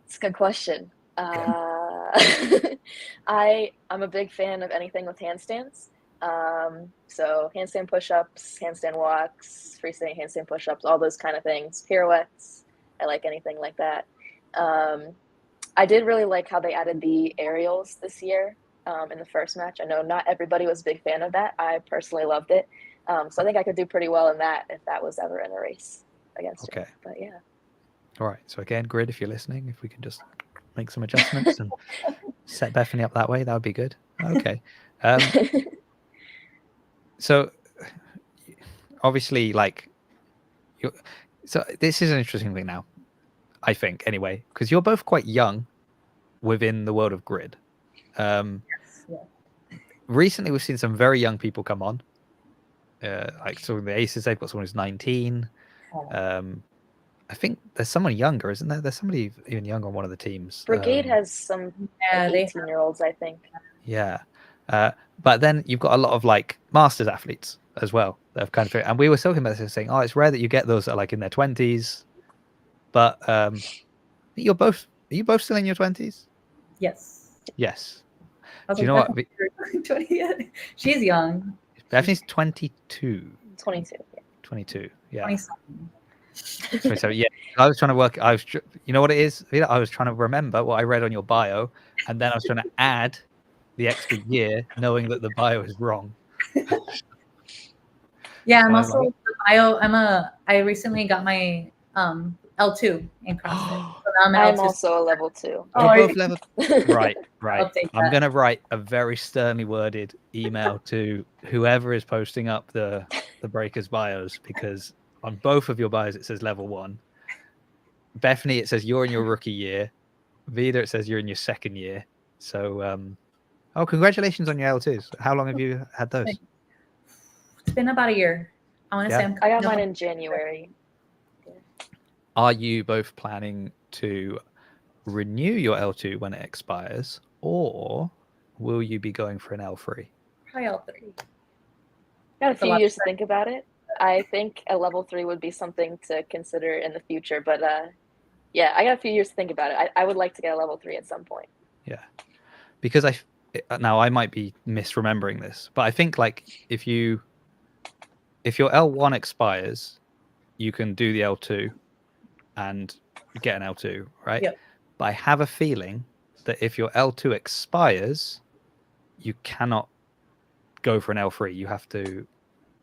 It's a good question. I'm a big fan of anything with handstands. So handstand push-ups, handstand walks, freestanding handstand push-ups, all those kind of things. Pirouettes. I like anything like that. I did really like how they added the aerials this year in the first match. I know not everybody was a big fan of that. I personally loved it. So I think I could do pretty well in that if that was ever in a race against him. But yeah. All right. So again, Grid, if you're listening, if we can just make some adjustments and set Bethany up that way, that would be good. Okay. So obviously, so this is an interesting thing now, I think, anyway, because you're both quite young within the world of Grid. Recently, we've seen some very young people come on. Like so the Aces, they've got someone who's 19. I think there's someone younger, isn't there? There's somebody even younger on one of the teams. Brigade has some 18-year-olds, I think. Yeah. But then you've got a lot of like masters athletes as well. That have kind of, and we were talking about this, saying, oh, it's rare that you get those that are like in their 20s. But are you both still in your 20s? Yes. Yes. Do you know what? 20 yet? She's young. Bethany's 22. 22. Yeah. 22. Yeah. 27. 27. Yeah. I was trying to work. You know what it is? I was trying to remember what I read on your bio, and then I was trying to add the extra year, knowing that the bio is wrong. Yeah, I'm also the bio. I recently got my L2 in CrossFit. So now I'm also a level 2. Oh, you're both level. Right. I'm going to write a very sternly worded email to whoever is posting up the breakers bios, because on both of your bios it says level 1. Bethany, it says you're in your rookie year. Vida, it says you're in your second year. So, congratulations on your L2s. How long have you had those? It's been about a year. I want to say I got mine in January. Are you both planning to renew your L2 when it expires, or will you be going for an L3? Probably L3. Got a few years to think about it. I think a level 3 would be something to consider in the future, but yeah, I got a few years to think about it. I would like to get a level 3 at some point. Yeah, because now I might be misremembering this, but I think like if your L1 expires, you can do the L2 and get an L2, right? Yep. But I have a feeling that if your L2 expires, you cannot go for an L3. You have to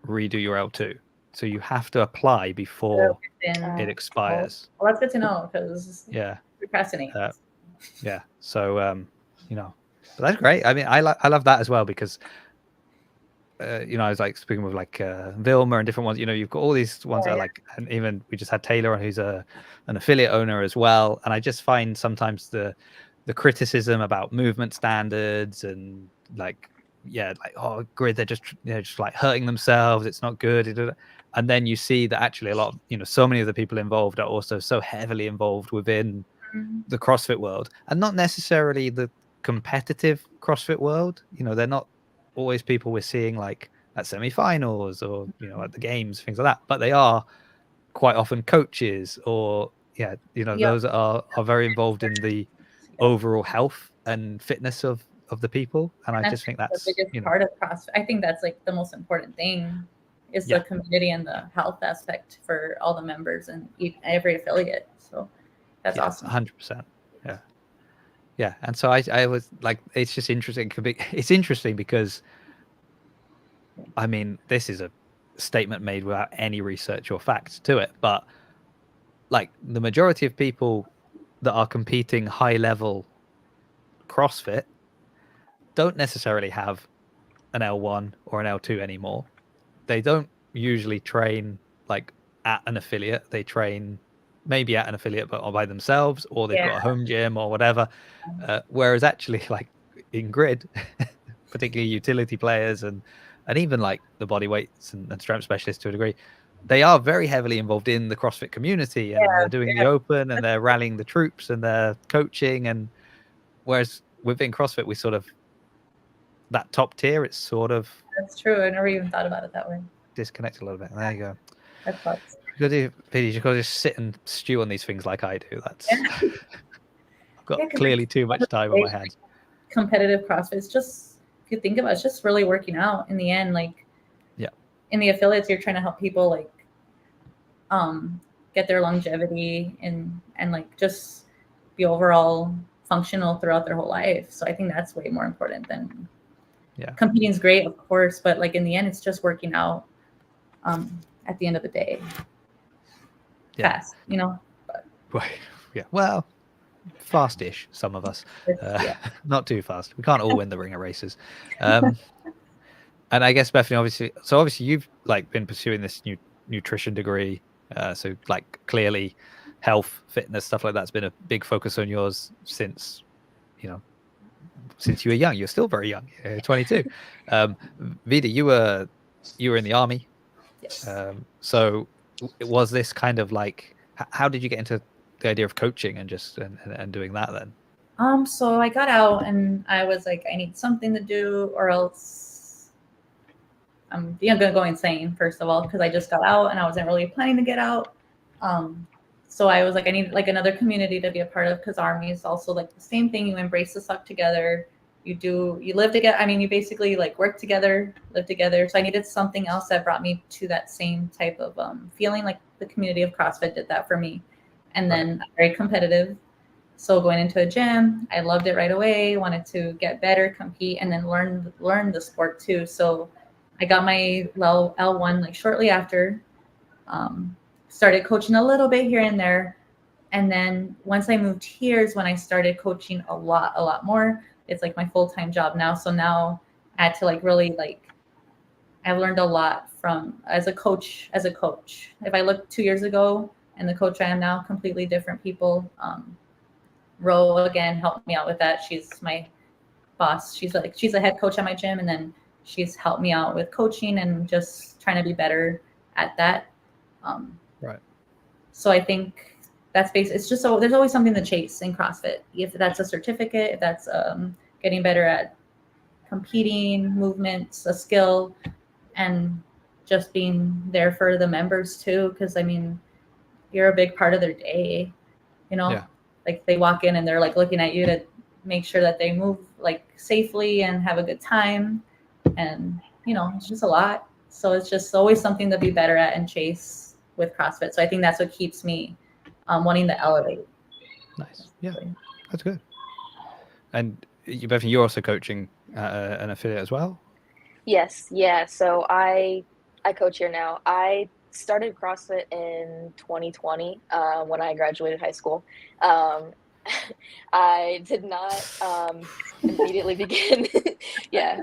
redo your L2. So you have to apply before it expires. Well, that's good to know because Yeah. procrastinate. Yeah. So, but that's great. I mean, I love that as well because, I was like speaking with like Vilma and different ones. You've got all these ones that are like, and even we just had Taylor on, who's an affiliate owner as well. And I just find sometimes the criticism about movement standards and like, oh, grid, they're just like hurting themselves. It's not good. And then you see that actually a lot of, so many of the people involved are also so heavily involved within the CrossFit world, and not necessarily the competitive CrossFit world. They're not always people we're seeing like at semi-finals or at the games, things like that, but they are quite often coaches or those are very involved in the overall health and fitness of the people. And I just think that's the biggest part of CrossFit. I think that's like the most important thing is the community and the health aspect for all the members and every affiliate. So that's awesome. 100%. Yeah. And so I was like, it's just interesting. It's interesting because I mean, this is a statement made without any research or facts to it, but like the majority of people that are competing high level CrossFit don't necessarily have an L1 or an L2 anymore. They don't usually train like at an affiliate. They train maybe at an affiliate but by themselves, or they've got a home gym or whatever. Whereas actually like in grid, particularly utility players and even like the body weights and strength specialists to a degree, they are very heavily involved in the CrossFit community, and they're doing the open and they're rallying the troops and they're coaching. And whereas within CrossFit, we sort of, that top tier, it's sort of, that's true. I never even thought about it that way. Disconnect a little bit. There you go. That sucks. You just got to just sit and stew on these things like I do. That's I've got clearly too much time on my hands. Competitive CrossFit, it's just, if you think about it, it's just really working out in the end. Like in the affiliates, you're trying to help people like get their longevity and like just be overall functional throughout their whole life. So I think that's way more important than competing is great, of course, but like in the end, it's just working out at the end of the day. Fast, But, well, fast-ish, some of us. Not too fast. We can't all win the ringer races. And I guess Bethany, obviously you've like been pursuing this nutrition degree, so like clearly health, fitness, stuff like that's been a big focus on yours since you were young. You're still very young, 22. Vida, you were in the army. Yes. So was this kind of like, how did you get into the idea of coaching and just and doing that then? So I got out and I was like, I need something to do or else I'm gonna go insane, first of all, because I just got out and I wasn't really planning to get out. So I was like, I need like another community to be a part of, because army is also like the same thing. You embrace the suck together. You live together. I mean, you basically like work together, live together. So I needed something else that brought me to that same type of feeling. Like the community of CrossFit did that for me. And then I'm very competitive. So going into a gym, I loved it right away. Wanted to get better, compete, and then learn the sport too. So I got my L1 like shortly after. Started coaching a little bit here and there. And then once I moved here is when I started coaching a lot more. It's like my full-time job now. So now I had to like really like, I've learned a lot from as a coach. If I look 2 years ago and the coach I am now, completely different people. Ro again helped me out with that. She's my boss. She's a head coach at my gym, and then she's helped me out with coaching and just trying to be better at that. Right. So I think that's it's just so there's always something to chase in CrossFit. If that's a certificate, if that's getting better at competing, movements, a skill, and just being there for the members too. Because I mean, you're a big part of their day. Like they walk in and they're like looking at you to make sure that they move like safely and have a good time. And, you know, it's just a lot. So it's just always something to be better at and chase with CrossFit. So I think that's what keeps me wanting to elevate. Nice. Yeah, that's good. And Bethany, you're also coaching an affiliate as well? Yes, yeah. So I coach here now. I started CrossFit in 2020 when I graduated high school. I did not immediately begin. Yeah,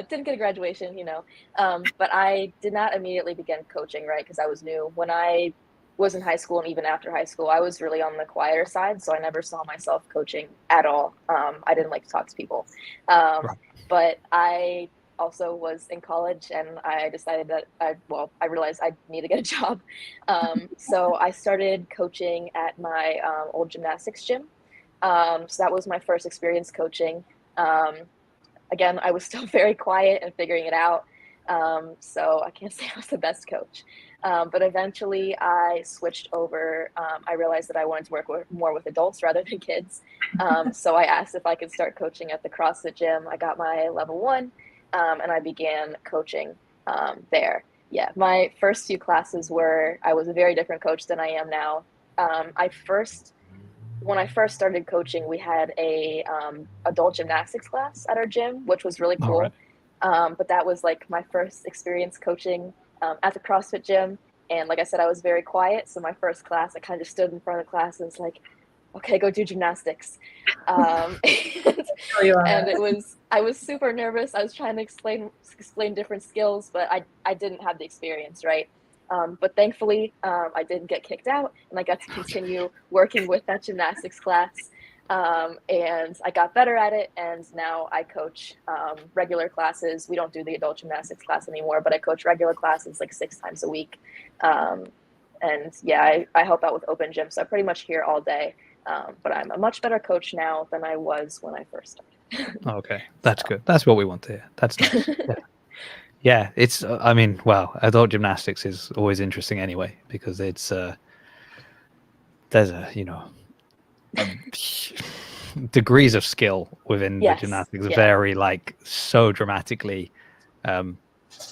didn't get a graduation, you know. But I did not immediately begin coaching, right? Because I was new. When I was in high school and even after high school, I was really on the quieter side, so I never saw myself coaching at all. I didn't like to talk to people. Right. But I also was in college and I decided that I realized I need to get a job. So I started coaching at my old gymnastics gym. So that was my first experience coaching. Again, I was still very quiet and figuring it out. So I can't say I was the best coach. But eventually I switched over. I realized that I wanted to work more with adults rather than kids. So I asked if I could start coaching at the CrossFit gym. I got my level 1 and I began coaching there. Yeah, my first few classes I was a very different coach than I am now. When I first started coaching, we had a adult gymnastics class at our gym, which was really cool. Right. But that was like my first experience coaching at the CrossFit gym. And like I said, I was very quiet. So my first class, I kind of stood in front of the class and was like, okay, go do gymnastics. And I was super nervous. I was trying to explain different skills, but I didn't have the experience, right? But thankfully, I didn't get kicked out, and I got to continue working with that gymnastics class. And I got better at it, and now I coach regular classes. We don't do the adult gymnastics class anymore, but I coach regular classes like 6 times a week. And yeah, I help out with open gym, so I'm pretty much here all day. But I'm a much better coach now than I was when I first started. Okay, that's good. That's what we want to hear. That's nice. Yeah. Yeah, it's, I mean, well, adult gymnastics is always interesting anyway, because it's, there's degrees of skill within the gymnastics vary like so dramatically. I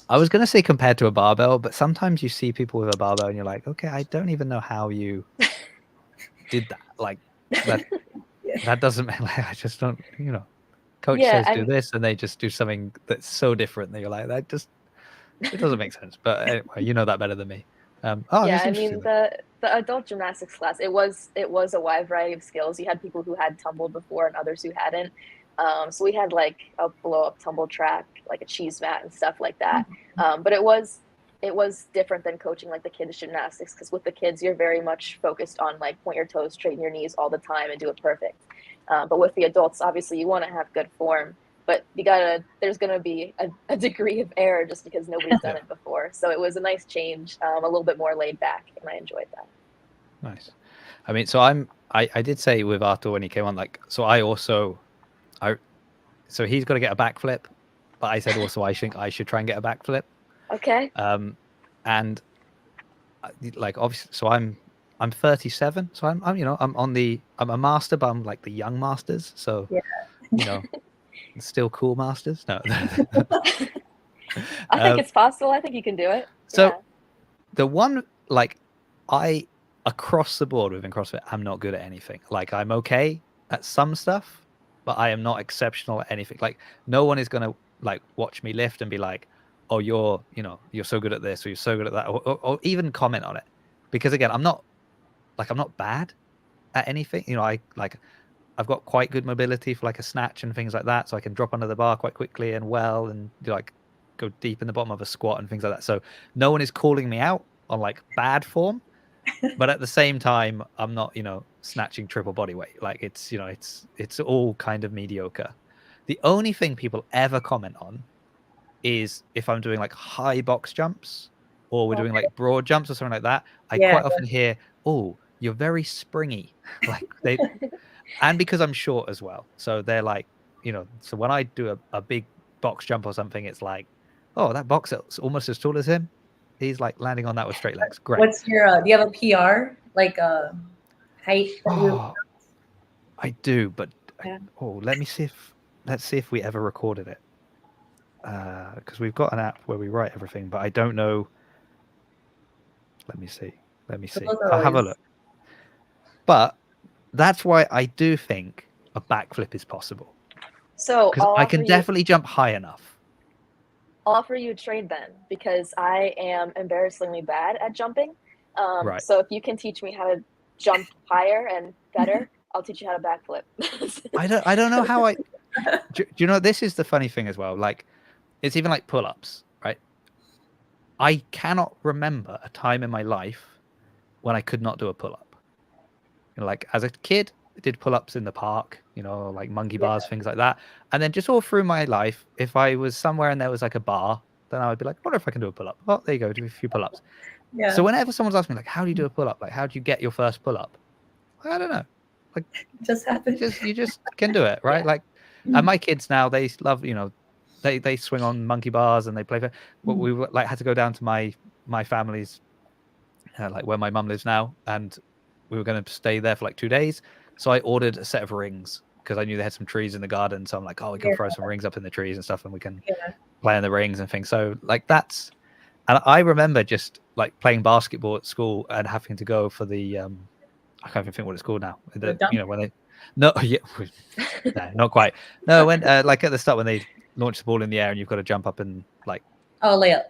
was going to say compared to a barbell, but sometimes you see people with a barbell and you're like, okay, I don't even know how you did that. Like that doesn't, like, I just don't, coach says do this and they just do something that's so different that you're like, it doesn't make sense. But anyway, you know that better than me. I mean, the adult gymnastics class, it was a wide variety of skills. You had people who had tumbled before and others who hadn't. So we had like a blow up tumble track, like a cheese mat and stuff like that. But it was different than coaching like the kids gymnastics, because with the kids you're very much focused on like point your toes, straighten your knees all the time and do it perfect. But with the adults, obviously you want to have good form, but there's gonna be a degree of error just because nobody's done it before. So it was a nice change, a little bit more laid back, and I enjoyed that. Nice. I mean, so I did say with Arthur when he came on, like, so so he's got to get a backflip, but I said also I think I should try and get a backflip. Okay. And like obviously, so I'm 37, so I'm I'm a master, but I'm like the young masters, so still cool masters. No. I think it's possible. I think you can do it. So the one, like, across the board within CrossFit, I'm not good at anything. Like, I'm okay at some stuff, but I am not exceptional at anything. Like, no one is gonna like watch me lift and be like, oh, you're so good at this, or you're so good at that, or even comment on it, because again, I'm not bad at anything. I've got quite good mobility for like a snatch and things like that, so I can drop under the bar quite quickly and like go deep in the bottom of a squat and things like that. So no one is calling me out on like bad form, but at the same time, I'm not snatching triple body weight. Like it's all kind of mediocre. The only thing people ever comment on is if I'm doing like high box jumps or we're doing like broad jumps or something like that. I quite often hear, oh, you're very springy. Like and because I'm short as well. So they're like, so when I do a big box jump or something, it's like, oh, that boxer's almost as tall as him. He's like landing on that with straight legs. Great. What's your, do you have a PR? Like height? Oh, I do, but Yeah. let's see if we ever recorded it. Because we've got an app where we write everything, but I don't know. Let me see. So those are I'll have a always- look. But that's why I do think a backflip is possible. So Because I can definitely jump high enough. I'll offer you a trade then, because I am embarrassingly bad at jumping. Right. So if you can teach me how to jump higher and better, I'll teach you how to backflip. I don't know how I. Do you know, this is the funny thing as well. Like, it's even like pull-ups, right? I cannot remember a time in my life when I could not do a pull-up. You know, like as a kid, I did pull-ups in the park, you know, like monkey bars, things like that. And then just all through my life, if I was somewhere and there was like a bar, then I would be like, I wonder if I can do a pull-up. Oh, there you go, do a few pull-ups. Yeah. So whenever someone's asking me, like, how do you do a pull-up? Like, how do you get your first pull-up? I don't know. Like, just happened. you just can do it, right? Like, and my kids now, they love, you know, they swing on monkey bars and they play. But we like had to go down to my family's, like where my mum lives now, and we were going to stay there for like 2 days. So I ordered a set of rings because I knew they had some trees in the garden. So I'm like, oh, we can throw some rings up in the trees and stuff, and we can play in the rings and things. So like that's, and I remember just like playing basketball at school and having to go for the I can't even think what it's called now. You know, when they no, yeah, no, not quite. No, when like at the start when they launch the ball in the air and you've got to jump up and like layup.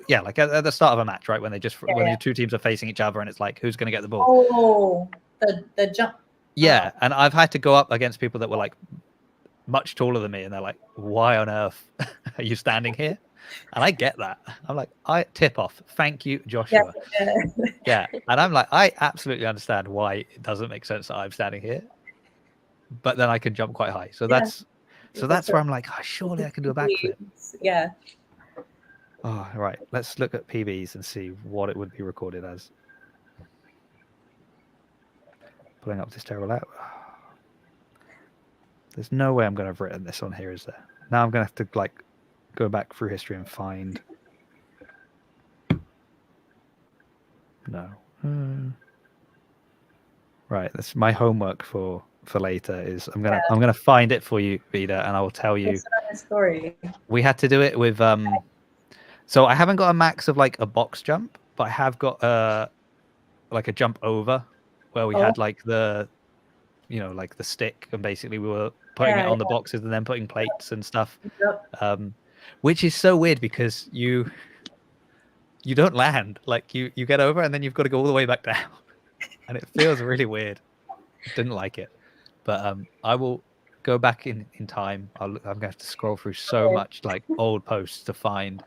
Yeah, like at the start of a match, right? When they just when the two teams are facing each other and it's like who's going to get the ball. Oh, the jump. Yeah, and I've had to go up against people that were like much taller than me, and they're like, "Why on earth are you standing here?" And I get that. I'm like, I tip off. Thank you, Joshua. Yeah, and I'm like, I absolutely understand why it doesn't make sense that I'm standing here, but then I can jump quite high. So that's where I'm like, oh, surely I can do a backflip. Yeah. Oh, right. Let's look at PBs and see what it would be recorded as. Pulling up this terrible app. There's no way I'm going to have written this on here, is there? Now I'm going to have to like go back through history and find. No. Right. That's my homework for later. Is I'm gonna find it for you, Vida, and I will tell you. Story. We had to do it with So I haven't got a max of like a box jump, but I have got like a jump over where we had like the, you know, like the stick, and basically we were putting it on the boxes and then putting plates and stuff. Which is so weird because you don't land, like you get over and then you've got to go all the way back down, and it feels really weird. Didn't like it, but I will go back in time. I'm going to have to scroll through so much like old posts to find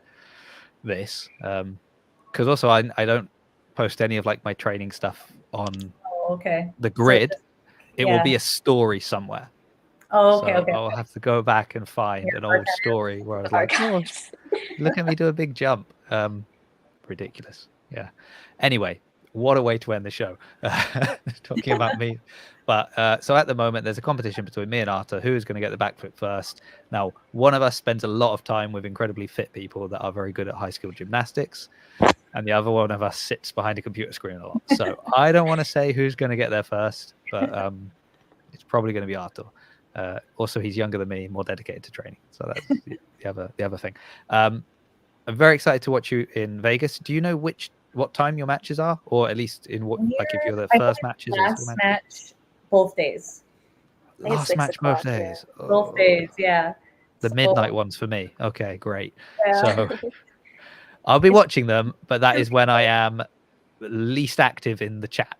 this, because also I don't post any of like my training stuff on the grid. It will be a story somewhere. I'll have to go back and find an old story where I was like, oh, look at me do a big jump. Ridiculous. Yeah. Anyway, what a way to end the show. Talking about me. But so at the moment, there's a competition between me and Arthur. Who's going to get the backflip first? Now, one of us spends a lot of time with incredibly fit people that are very good at high skill gymnastics, and the other one of us sits behind a computer screen a lot. So I don't want to say who's going to get there first, but it's probably going to be Arthur. Also, he's younger than me, more dedicated to training. So that's the other thing. I'm very excited to watch you in Vegas. Do you know what time your matches are, or at least in what, like if you're the first matches? Last match, both days. Last match, both days. Yeah. Both days, yeah. The midnight ones for me. Okay, great. Yeah. So I'll be watching them, but that is when I am least active in the chat.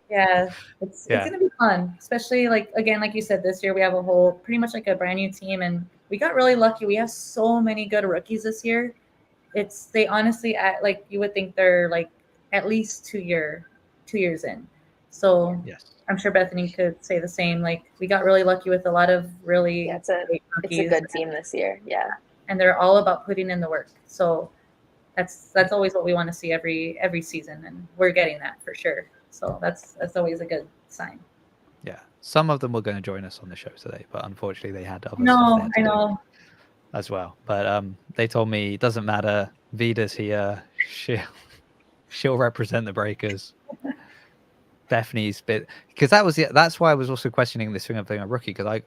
Yeah, it's gonna be fun, especially like again, like you said, this year we have pretty much like a brand new team, and we got really lucky. We have so many good rookies this year. They honestly like you would think they're like at least 2 years in. So yes. I'm sure Bethany could say the same. Like we got really lucky with a lot of really it's a good team this year. Yeah, and they're all about putting in the work. So that's always what we want to see every season, and we're getting that for sure. So that's always a good sign. Yeah, some of them were going to join us on the show today, but unfortunately they had other stuff I know as well. But they told me it doesn't matter. Vida's here. She'll represent the Breakers. Bethany's bit, because that's why I was also questioning this thing of being a rookie, because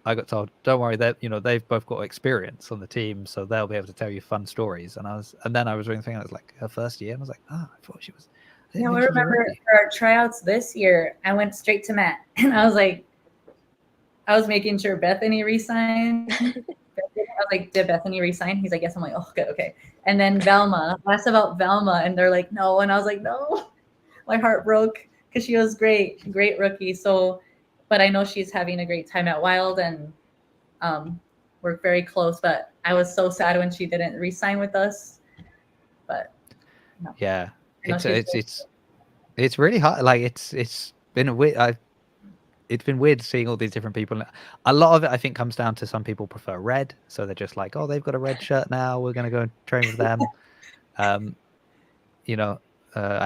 I got told, don't worry, that they've both got experience on the team, so they'll be able to tell you fun stories. And then I was really thinking, it was like her first year, and I was like, I thought she was. I I remember our tryouts this year. I went straight to Matt, and I was like, I was making sure Bethany resigned. I was like, did Bethany resign? He's like, yes. I'm like, oh, good, okay. And then Velma, I asked about Velma, and they're like, no. And I was like, no. My heart broke because she was great rookie. So, but I know she's having a great time at Wild, and we're very close. But I was so sad when she didn't re-sign with us. But no. Yeah, it's really hard. Like it's been a weird. It's been weird seeing all these different people. A lot of it, I think, comes down to some people prefer red, so they're just like, oh, they've got a red shirt now, we're going to go and train with them. I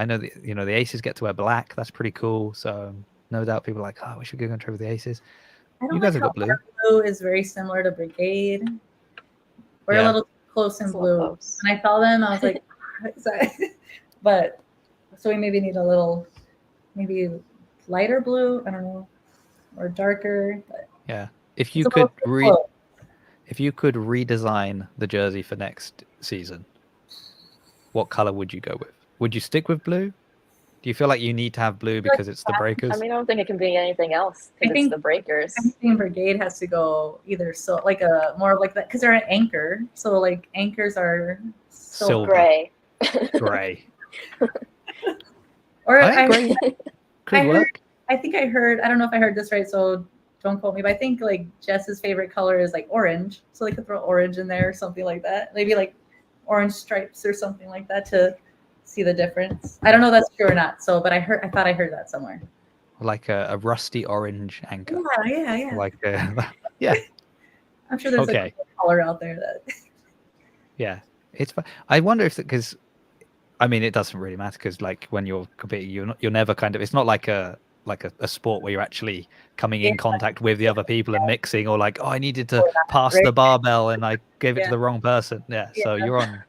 know the Aces get to wear black. That's pretty cool. So no doubt people are like, oh, we should go and train with the Aces. You guys have got blue. Blue is very similar to Brigade. We're a little close in blue. Close. When I saw them, I was like, but so we maybe need a little, maybe lighter blue. I don't know. Or darker. But yeah. If you could redesign the jersey for next season, what color would you go with? Would you stick with blue? Do you feel like you need to have blue because it's the Breakers? I mean, I don't think it can be anything else because it's the Breakers. I think Brigade has to go either like a more like that because they're an anchor. So like anchors are silver. Gray. Gray. Or gray could work. I think I heard, I don't know if I heard this right, so don't quote me, but I think like Jess's favorite color is like orange. So they could throw orange in there or something like that. Maybe like orange stripes or something like that to see the difference. I don't know if that's true or not. So, but I thought I heard that somewhere. Like a rusty orange anchor. Yeah. Like yeah. I'm sure there's like a color out there that. Yeah, it's. I wonder if because, I mean, it doesn't really matter because like when you're competing, you're never kind of. It's not like a sport where you're actually coming in contact with the other people and mixing, or like, oh, I needed to pass the barbell and I gave it to the wrong person. Yeah, so you're on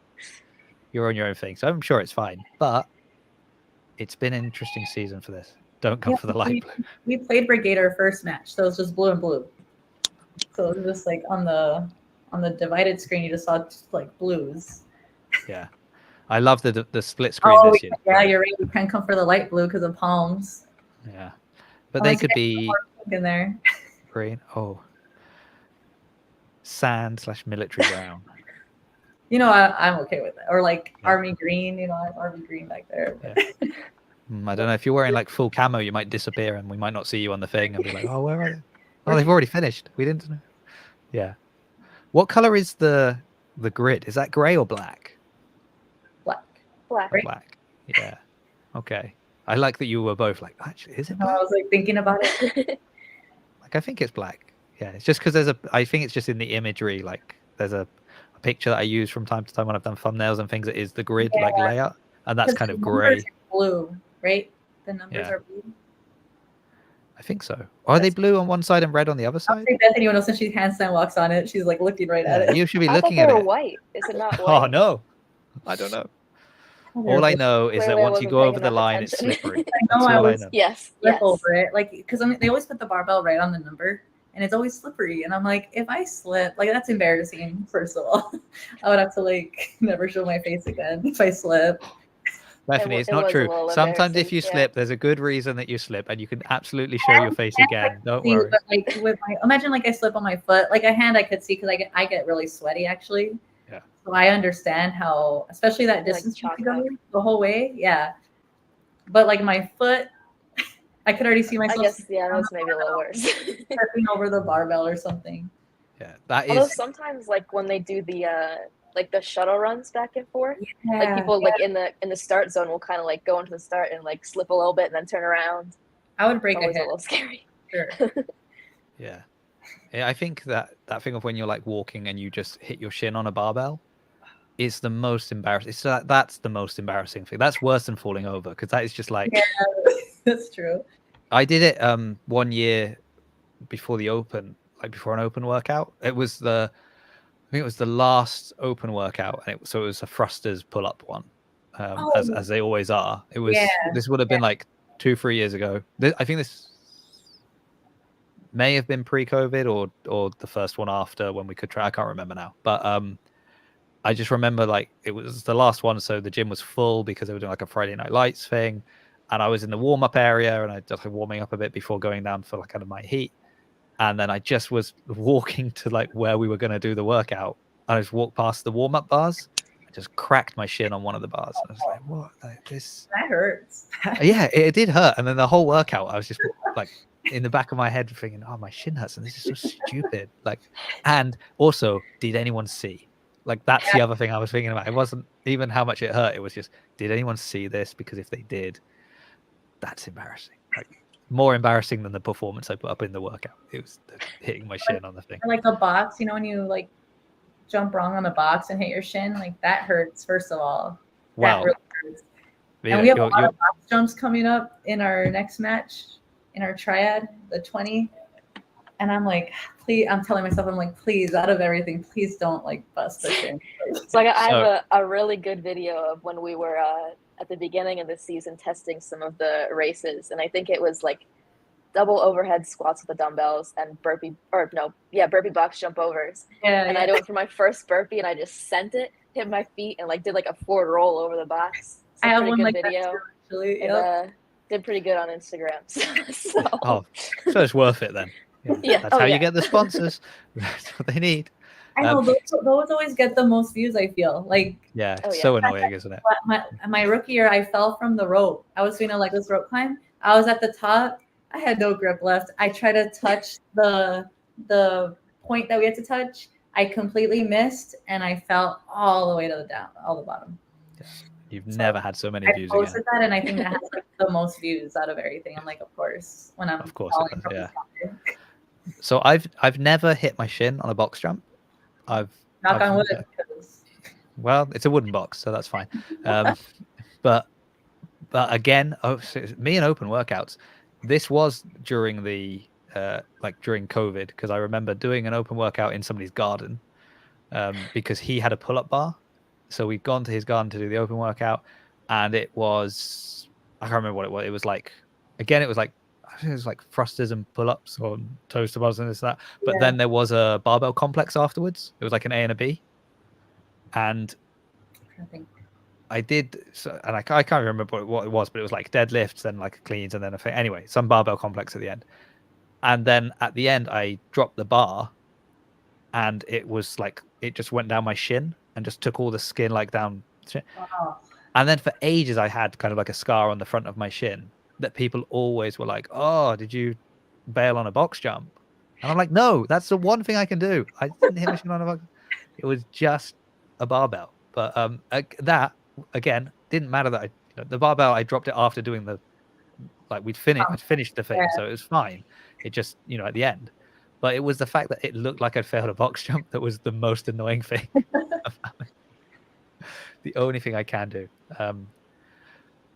your own thing. So I'm sure it's fine. But it's been an interesting season for this. Don't come for the light blue. We played Brigade our first match, so it's just blue and blue. So it was just like on the divided screen, you just saw like blues. Yeah, I love the split screen this year. Yeah, you're right. We can't come for the light blue because of palms. Yeah, but they could be in there. Green. Oh, sand/military brown. I'm okay with that. Or like army green. I have army green back there. Yeah. I don't know if you're wearing like full camo, you might disappear and we might not see you on the thing and be like, oh, where are they? Oh, they've already finished. We didn't know. Yeah. What color is the grid? Is that gray or black? Black. Yeah. Okay. I like that you were both like, actually, is it black? I was like thinking about it. Like, I think it's black. Yeah. It's just because I think it's just in the imagery. Like, there's a picture that I use from time to time when I've done thumbnails and things. It is the grid like layout, and that's kind of gray. Blue, right? The numbers are blue. I think so. Are they blue on one side and red on the other side? Bethany, when she handstand walks on it, she's like looking right at it. You should be looking at it. White. Is it not white? Oh no, I don't know. All I know is that once you go over the line, it's slippery. I know. Yes. Slip over it, like because they always put the barbell right on the number, and it's always slippery. And I'm like, if I slip, like that's embarrassing. First of all, I would have to like never show my face again if I slip. Bethany, it's not true. Sometimes if you slip, there's a good reason that you slip, and you can absolutely show your face again. Don't worry. But like imagine like I slip on my foot, like a hand I could see because I get really sweaty actually. Yeah. So I understand how, especially that distance to go the whole way. Yeah. But like my foot, I could already see myself. I guess that was maybe a little worse. Stepping over the barbell or something. Yeah, that is. Although sometimes like when they do the like the shuttle runs back and forth, like people like in the start zone will kind of like go into the start and like slip a little bit and then turn around. I would break a head. A little scary. Sure. Yeah, I think that thing of when you're like walking and you just hit your shin on a barbell is the most embarrassing. That's the most embarrassing thing. That's worse than falling over because that is just like. Yeah, that's true. I did it 1 year before the open, like before an open workout. I think it was the last open workout, and so it was a thrusters pull-up one, as they always are. It was this would have been like 2-3 years ago. I think this may have been pre-COVID or the first one after when we could try. I can't remember now, but I just remember like it was the last one, so the gym was full because they were doing like a Friday Night Lights thing, and I was in the warm-up area and I just like warming up a bit before going down for like kind of my heat, and then I just was walking to like where we were going to do the workout. I just walked past the warm-up bars. I just cracked my shin on one of the bars. I was like, "What? Like, this?" That hurts. Yeah, it did hurt, and then the whole workout, I was just like in the back of my head thinking, "Oh, my shin hurts, and this is so stupid." Like, and also, did anyone see? Like, that's the other thing I was thinking about. It wasn't even how much it hurt. It was just, did anyone see this? Because if they did, that's embarrassing. Like, more embarrassing than the performance I put up in the workout. It was hitting my shin on the thing. Like a box, you know, when you like jump wrong on the box and hit your shin, like that hurts. First of all, Wow. that really hurts. Yeah, and we have a lot of box jumps coming up in our next match, in our triad, the 20. And I'm like, please, I'm telling myself, I'm like, please, out of everything, please don't like bust the shin. So I have a really good video of when we were at the beginning of the season testing some of the races. And I think it was like double overhead squats with the dumbbells and burpee box jump overs. And I went for my first burpee and I just sent it, hit my feet, and like did like a forward roll over the box. I have pretty one good like video. that too, actually. And, did pretty good on Instagram. so it's worth it then. Yeah, that's how you get the sponsors. That's what they need. I know those always get the most views. I feel like so annoying, isn't it? My rookie year, I fell from the rope. I was doing a legless rope climb. I was at the top. I had no grip left. I tried to touch the point that we had to touch. I completely missed, and I fell all the way to the bottom. Yeah. You've never had so many views. I posted that, and I think that has like the most views out of everything. I'm like, of course, when I'm falling from the sky. So I've never hit my shin on a box jump. Knock on wood. Well, it's a wooden box, so that's fine. But again, me and open workouts. This was during the during COVID, because I remember doing an open workout in somebody's garden because he had a pull-up bar. So we'd gone to his garden to do the open workout, and it was, I can't remember what it was. It was like, again, it was like, I think it was like thrusters and pull-ups or toes to bars and this and that. But then there was a barbell complex afterwards. It was like an A and a B. And I did, and I can't remember what it was, but it was like deadlifts and like cleans and then anyway, some barbell complex at the end. And then at the end, I dropped the bar, and it was like, it just went down my shin and just took all the skin like down. Wow. And then for ages, I had kind of like a scar on the front of my shin that people always were like, "Oh, did you bail on a box jump?" And I'm like, "No, that's the one thing I can do. I didn't hit my shin on a box. It was just a barbell." But that again didn't matter that the barbell, I dropped it after doing the I'd finished the thing, so it was fine. It just at the end. But it was the fact that it looked like I'd failed a box jump that was the most annoying thing. The only thing I can do.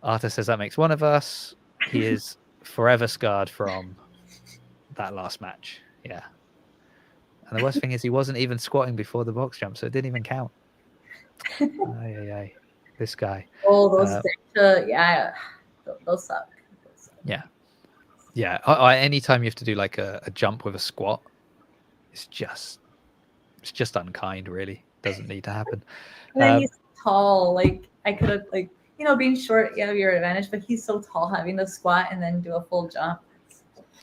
Arthur says that makes one of us. He is forever scarred from that last match. Yeah. And the worst thing is he wasn't even squatting before the box jump, so it didn't even count. This guy. Oh, those those suck. Yeah. Yeah. Anytime you have to do like a jump with a squat, it's just unkind, really. Doesn't need to happen. And then he's tall. Like I could have being short, you have your advantage, but he's so tall, having to squat and then do a full jump.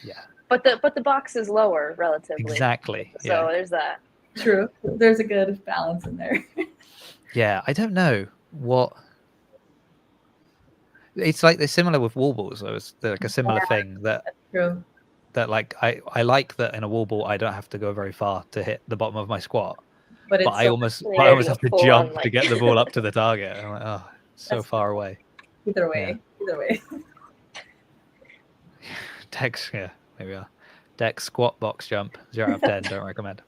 Yeah. But the box is lower relatively. Exactly. So there's that. True. There's a good balance in there. Yeah, I don't know what. It's like they're similar with wall balls. So it's like a similar thing that. That's true. That like I like that in a wall ball I don't have to go very far to hit the bottom of my squat, but I almost have to jump to get the ball up to the target. I'm like, oh, so far away. Either way. Dex, here we are. Dex squat box jump 0 out of 10. Don't recommend.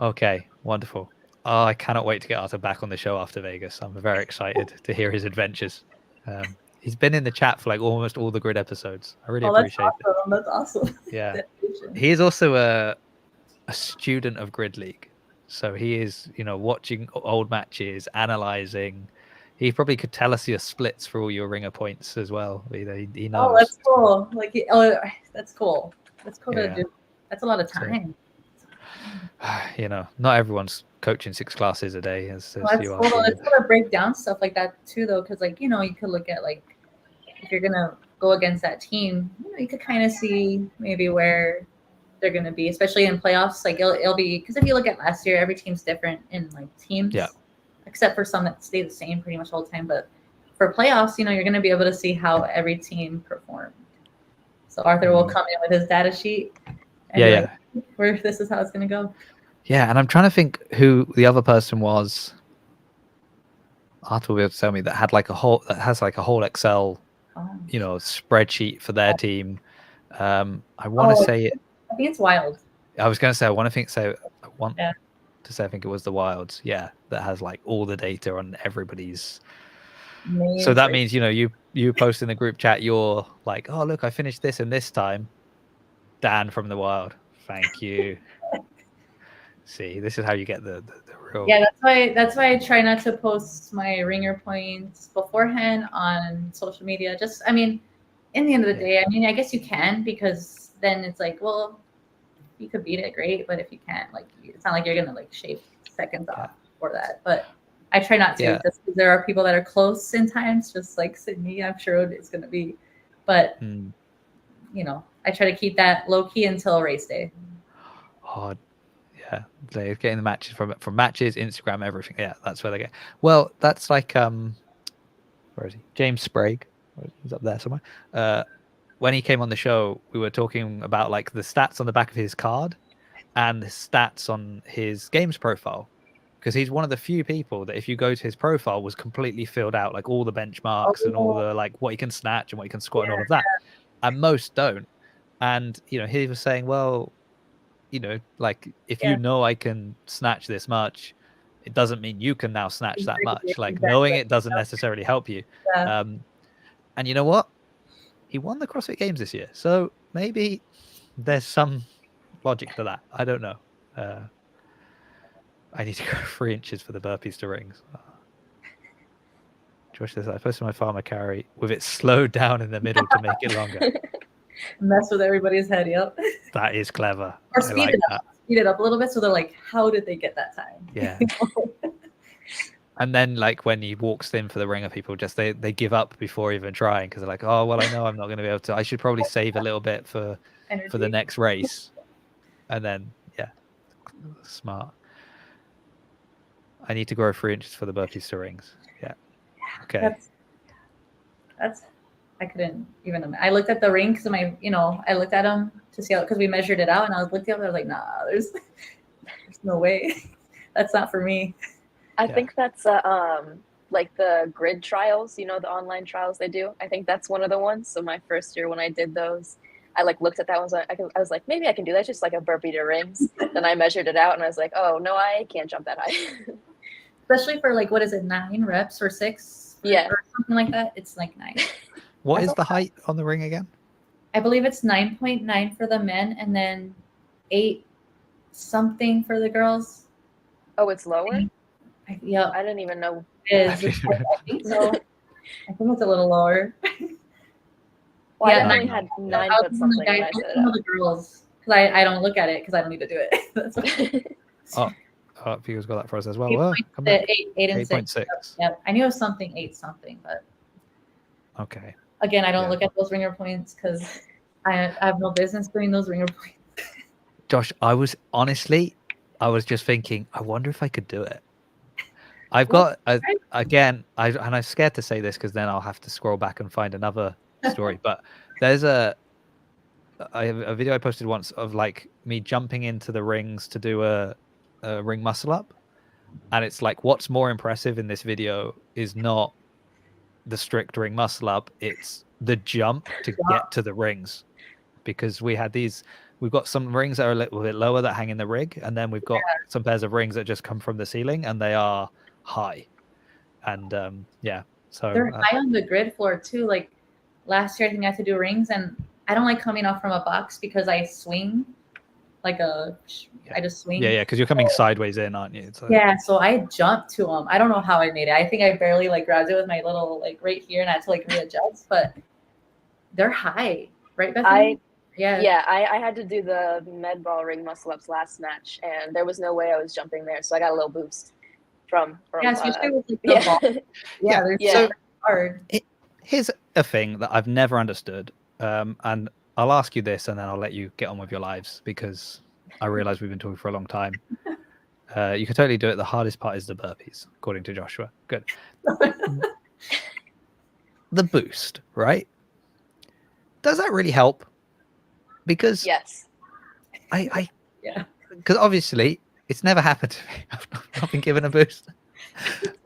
Okay, wonderful. Oh, I cannot wait to get Arthur back on the show after Vegas. I'm very excited to hear his adventures. He's been in the chat for like almost all the grid episodes. I really appreciate it. That's awesome. Yeah. He is also a student of Grid League. So he is, watching old matches, analyzing. He probably could tell us your splits for all your ringer points as well. He knows. Oh, that's cool. Like, oh, that's cool. That's cool to Yeah. do. That's a lot of So- time. You know, not everyone's coaching 6 classes a day as Well, that's you cool. are. It's cool to break down stuff like that too, though, because like you could look at like if you're gonna go against that team, you could kind of see maybe where they're gonna be, especially in playoffs. Like it'll be because if you look at last year, every team's different in like teams, Yeah. except for some that stay the same pretty much all the time. But for playoffs, you're gonna be able to see how every team performed. So Arthur will come in with his data sheet. And Yeah, where this is how it's gonna go. Yeah, and I'm trying to think who the other person was. Arthur will be able to tell me that has like a whole Excel, spreadsheet for their team. I want to say it. I think it's Wild. I was going to say I want to think so. I want Yeah. to say I think it was the Wilds. Yeah, that has like all the data on everybody's. Names, So that right? means you post in the group chat. You're like, oh look, I finished this and this time. Dan from the Wild. Thank you. See, this is how you get the real. Yeah, that's why I try not to post my ringer points beforehand on social media. Just, I mean, in the end of the day, I mean, I guess you can because then it's like, well, you could beat it, great, but if you can't, like, it's not like you're gonna like shave seconds off for that. But I try not to, just because there are people that are close in times, just like Sydney. I'm sure it's gonna be, but I try to keep that low key until race day. Oh, yeah, they're getting the matches from matches, Instagram, everything. Yeah, that's where they get. Well, that's like where is he? James Sprague. He's up there somewhere. When he came on the show, we were talking about like the stats on the back of his card and the stats on his games profile, because he's one of the few people that if you go to his profile was completely filled out, like all the benchmarks and all the like what he can snatch and what he can squat and all of that, and most don't. And he was saying, well, like if I can snatch this much, it doesn't mean you can now snatch that much. Like knowing it doesn't necessarily help you. And you know what? He won the CrossFit Games this year, so maybe there's some logic to that. I don't know. I need to go 3 inches for the burpees to rings. Josh says I posted my farmer carry with it slowed down in the middle to make it longer. Mess with everybody's head. Yep. That is clever. Or speed it up. Speed it up a little bit so they're like, how did they get that time? Yeah. And then like when he walks in for the ringer, people just they give up before even trying because they're like, oh well, I know I'm not going to be able to. I should probably save a little bit for the next race. And then smart. I need to grow 3 inches for the burpees to rings. Yeah. Okay. That's I couldn't even. I looked at the ring because I looked at them to see how, because we measured it out, and I was looking at them. I was like, nah, there's no way. That's not for me. I think that's like the grid trials, the online trials they do. I think that's one of the ones. So my first year when I did those, I like looked at that one. I was like, maybe I can do that, just like a burpee to rings. Then I measured it out, and I was like, oh no, I can't jump that high. Especially for like, what is it, 9 reps or 6? Yeah, or something like that. It's like 9. What is the height on the ring again? I believe it's 9.9 for the men, and then 8 something for the girls. Oh, it's lower? Yeah. I didn't even know. I think so. I think it's a little lower. Well, I only had 9 foot something. I know the girls, because I don't look at it because I don't need to do it. That's what... Oh, Vigo's got that for us as well. 8 and 6. 8.6. Yep. I knew it was something 8 something, but okay. Again, I don't look at those ringer points because I have no business doing those ringer points. Josh, I was just thinking, I wonder if I could do it. I've got I'm scared to say this because then I'll have to scroll back and find another story. But there's a video I posted once of like me jumping into the rings to do a ring muscle up, and it's like what's more impressive in this video is not the strict ring muscle up, it's the jump to get to the rings, because we've got some rings that are a little bit lower that hang in the rig, and then we've got some pairs of rings that just come from the ceiling and they are high, and so they're high on the grid floor too. Like last year I think I had to do rings, and I don't like coming off from a box because I swing like I just swing. Yeah, because you're coming sideways in, aren't you? So. Yeah, so I jumped to them. I don't know how I made it. I think I barely like grabbed it with my little like right here, and I had to like readjust. But they're high, right, Bethany? I had to do the med ball ring muscle ups last match, and there was no way I was jumping there, so I got a little boost from especially with like, the ball. They're so hard. Here's a thing that I've never understood, and I'll ask you this, and then I'll let you get on with your lives, because I realize we've been talking for a long time. You can totally do it. The hardest part is the burpees, according to Joshua. Good. The boost, right? Does that really help? Because yes, because obviously it's never happened to me. I've not been given a boost,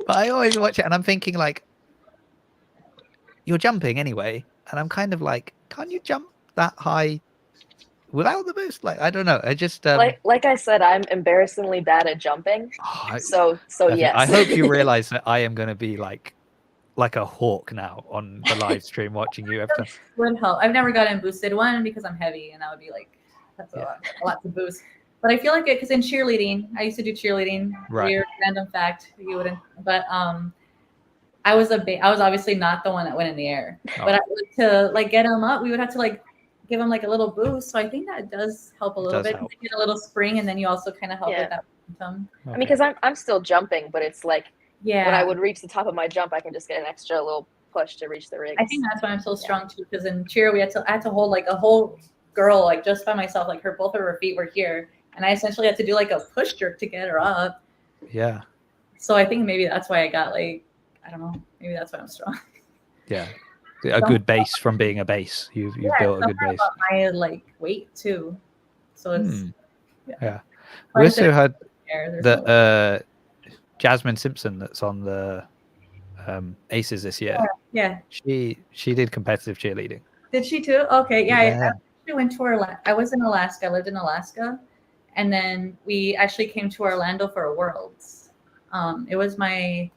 but I always watch it and I'm thinking like, you're jumping anyway, and I'm kind of like, can't you jump that high without the boost? Like, I don't know. I just like I said, I'm embarrassingly bad at jumping. So yes. I hope you realize that I am going to be like a hawk now on the live stream watching you every time. Would help. I've never gotten boosted one because I'm heavy, and that would be like that's a lot to boost. But I feel like it because in cheerleading, I used to do cheerleading. Right. Weird random fact, you wouldn't. But I was obviously not the one that went in the air. Oh. But to like get them up, we would have to like give them like a little boost. So I think that does help a little bit. You get a little spring, and then you also kind of help with that momentum. Okay. I mean, because I'm still jumping, but it's like when I would reach the top of my jump, I can just get an extra little push to reach the rings. I think that's why I'm so strong too. Because in cheer, I had to hold like a whole girl like just by myself. Like both of her feet were here, and I essentially had to do like a push jerk to get her up. Yeah. So I think maybe that's why I got like, I don't know, maybe that's why I'm strong. Yeah. A good base from being a base. You've built a good base. My like weight too. So it's yeah. We also had the Jasmine Simpson that's on the Aces this year. Yeah. She did competitive cheerleading. Did she too? Okay. Yeah. I actually went to I was in Alaska. I lived in Alaska, and then we actually came to Orlando for a Worlds. It was my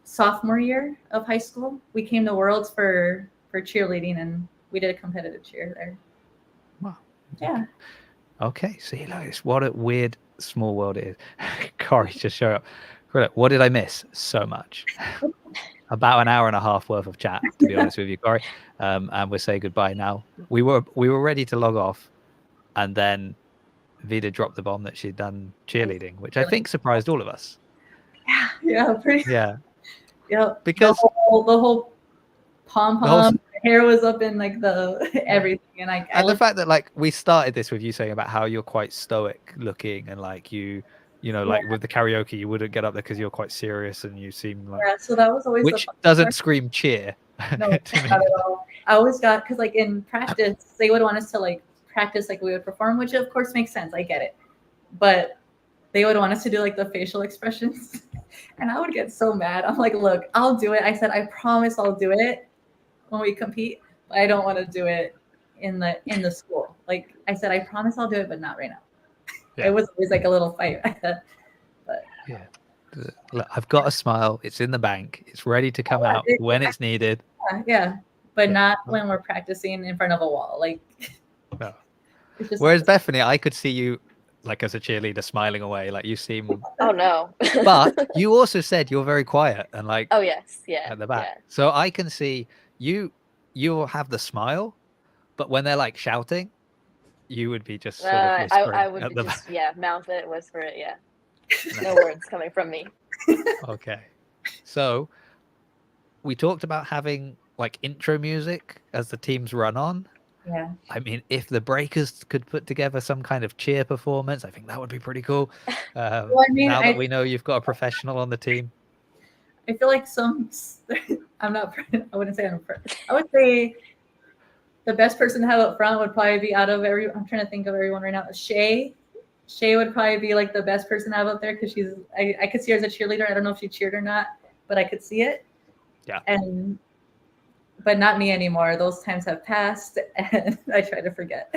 sophomore year of high school. We came to Worlds for cheerleading, and we did a competitive cheer there. Wow. Yeah. Okay. See, what a weird small world it is. Corey just showed up. What did I miss? So much. About an hour and a half worth of chat, to be honest with you, Corey. And we'll say goodbye now. We were ready to log off, and then Vida dropped the bomb that she'd done cheerleading, which I think surprised all of us. Yeah. Yeah. Yeah. Because the whole pom-pom hair was up in like the everything, and the fact that like we started this with you saying about how you're quite stoic looking, and like you know, like with the karaoke, you wouldn't get up there because you're quite serious and you seem like so that was always which doesn't scream cheer. No, not at all. I always got because like in practice they would want us to like practice like we would perform, which of course makes sense. I get it, but they would want us to do like the facial expressions, and I would get so mad. I'm like, look, I'll do it. I said, I promise I'll do it when we compete, but I don't want to do it in the school. Like I said, I promise I'll do it, but not right now. Yeah. It was always like a little fight. But yeah, look, I've got a smile. It's in the bank. It's ready to come out when it's needed. Yeah, but not when we're practicing in front of a wall. Like, no. Whereas Bethany, I could see you like as a cheerleader smiling away. Like you seem. Oh no. But you also said you're very quiet and like. Oh yes, yeah. At the back, yeah. So I can see you. You'll have the smile, but when they're like shouting, you would be just. Sort of I would just mouth it, whisper it. Yeah. No words coming from me. Okay. So we talked about having like intro music as the teams run on. Yeah. I mean, if the Breakers could put together some kind of cheer performance, I think that would be pretty cool. Now that we know you've got a professional on the team. I feel like I wouldn't say I would say the best person to have up front would probably be I'm trying to think of everyone right now. Shay would probably be like the best person to have up there because I could see her as a cheerleader. I don't know if she cheered or not, but I could see it. Yeah. But not me anymore. Those times have passed, and I try to forget.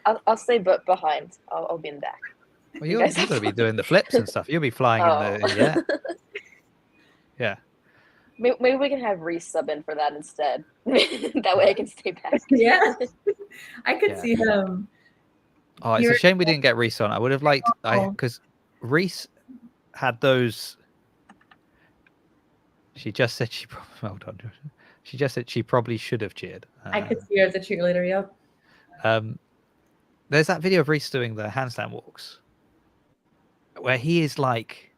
I'll stay behind. I'll be in the back. Well, you're going to be doing the flips and stuff. You'll be flying in the air. Yeah. Maybe we can have Reese sub in for that instead. That way I can stay back. Yeah. I could see him. Oh, it's a shame we didn't get Reese on. I would have liked, Oh. because Reese had those. She just said she probably. Hold on. She just said she probably should have cheered. I could see her as a cheerleader. Yep. There's that video of Reese doing the handstand walks, where he is like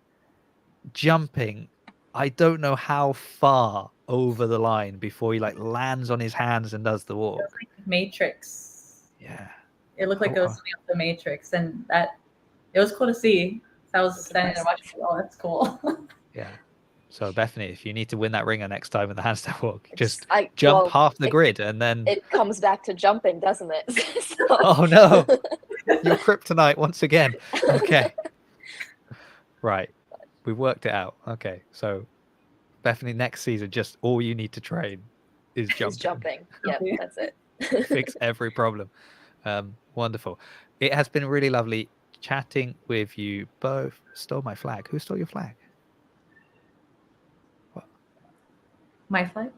jumping. I don't know how far over the line before he like lands on his hands and does the walk. It was like Matrix. Yeah. It looked like it was something off the Matrix, and that it was cool to see. So I was standing there watching. Oh, that's cool. Yeah. So Bethany, if you need to win that ringer next time in the handstand walk, just I- jump well, half the grid and then. It comes back to jumping, doesn't it? So- Oh no! Your kryptonite once again. Okay. Right. We worked it out. Okay. So Bethany, next season, just all you need to train is jumping. It's jumping. Yeah, that's it. Fix every problem. Wonderful. It has been really lovely chatting with you both. Stole my flag. Who stole your flag? My flight.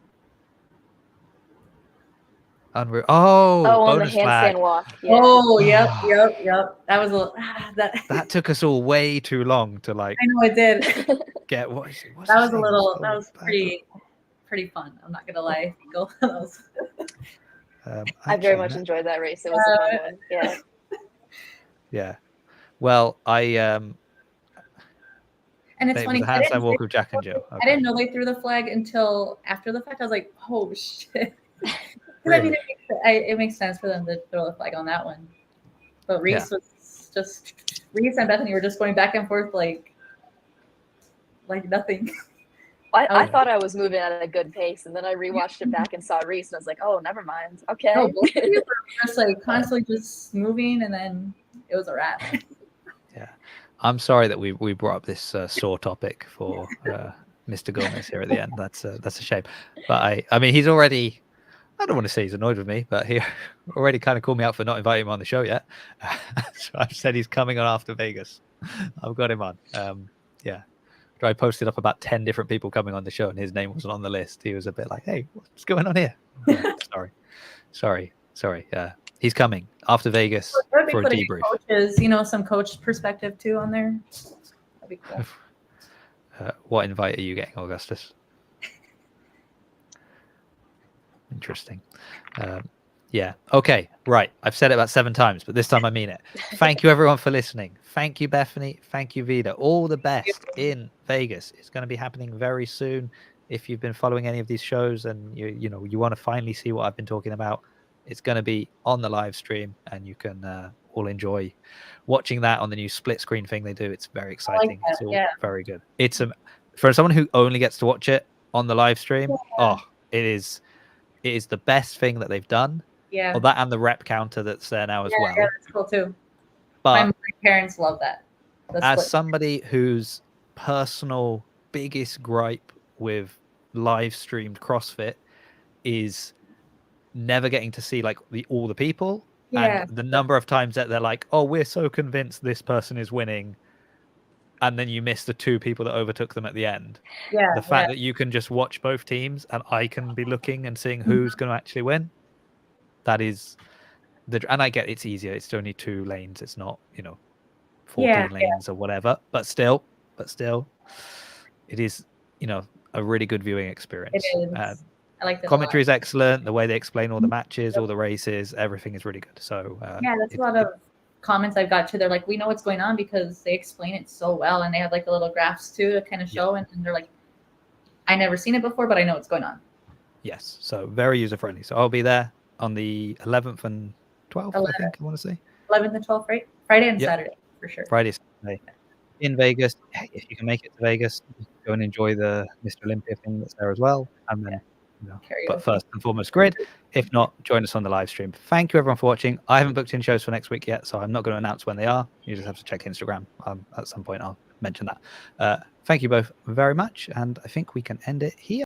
Unreal. Oh, on the bonus flag. handstand walk. Yeah. Oh, yep. That was a little. That took us all way too long to like I know it did. get what is it? What's That the was a saying? little. Stole That my was flag. pretty fun. I'm not gonna lie. Go. That was- I very Actually, much no- enjoyed that race. It was a fun one. Yeah. Yeah. Well, And it's it was funny. a handstand walk with Jack and Joe. I didn't know they threw the flag until after the fact. I was like, oh shit. 'Cause I mean, Really? it makes sense for them to throw the flag on that one. But Reese Yeah. was just Reese and Bethany were just going back and forth like nothing. I thought I was moving at a good pace, and then I rewatched it back and saw Reese, and I was like, "Oh, never mind. Okay." No, both of you were just like constantly just moving, and then it was a wrap. Yeah. I'm sorry that we brought up this sore topic for Mr. Gomez here at the end. That's a shame. But I mean, he's already. I don't want to say he's annoyed with me, but he already kind of called me out for not inviting him on the show yet. So I've said he's coming on after Vegas. I've got him on. Yeah. I posted up about 10 different people coming on the show and his name wasn't on the list. He was a bit like, hey, what's going on here? Yeah, sorry. He's coming after Vegas Would be for a putting debrief. coaches, some coach perspective too on there. That'd be cool. What invite are you getting, Augustus? Interesting. Yeah. Okay. Right. I've said it about 7 times, but this time I mean it. Thank you, everyone, for listening. Thank you, Bethany. Thank you, Vida. All the best in Vegas. It's going to be happening very soon. If you've been following any of these shows and you want to finally see what I've been talking about, it's going to be on the live stream, and you can all enjoy watching that on the new split screen thing they do. It's very exciting. that, It's all yeah. very good. It's for someone who only gets to watch it on the live stream. Yeah. Oh, it is the best thing that they've done. Yeah. Well, that and the rep counter that's there now as well. Yeah, that's cool too. But My parents love that. as somebody whose personal biggest gripe with live streamed CrossFit is never getting to see like all the people and the number of times that they're like, oh, we're so convinced this person is winning, and then you miss the 2 people that overtook them at the end. Yeah. The fact that you can just watch both teams and I can be looking and seeing who's going to actually win. That is and I get it's easier. It's only 2 lanes. It's not, 14 lanes or whatever, but still it is, a really good viewing experience. It is. I like that. Commentary is excellent. The way they explain all the matches, all the races, everything is really good. So that's a lot of comments I've got too. They're like, we know what's going on because they explain it so well, and they have like the little graphs too to kind of show, and they're like, I never seen it before, but I know what's going on. Yes, so very user friendly. So I'll be there on the 11th and 12th. 11th. I think I want to say 11th and 12th, right? Friday and Saturday for sure. Friday, Saturday in Vegas. If you can make it to Vegas, go and enjoy the Mr. Olympia thing that's there as well, and then. But first and foremost, grid. If not, join us on the live stream. Thank you, everyone, for watching. I haven't booked in shows for next week yet, so I'm not going to announce when they are. You just have to check Instagram. At some point, I'll mention that. Thank you both very much, and I think we can end it here.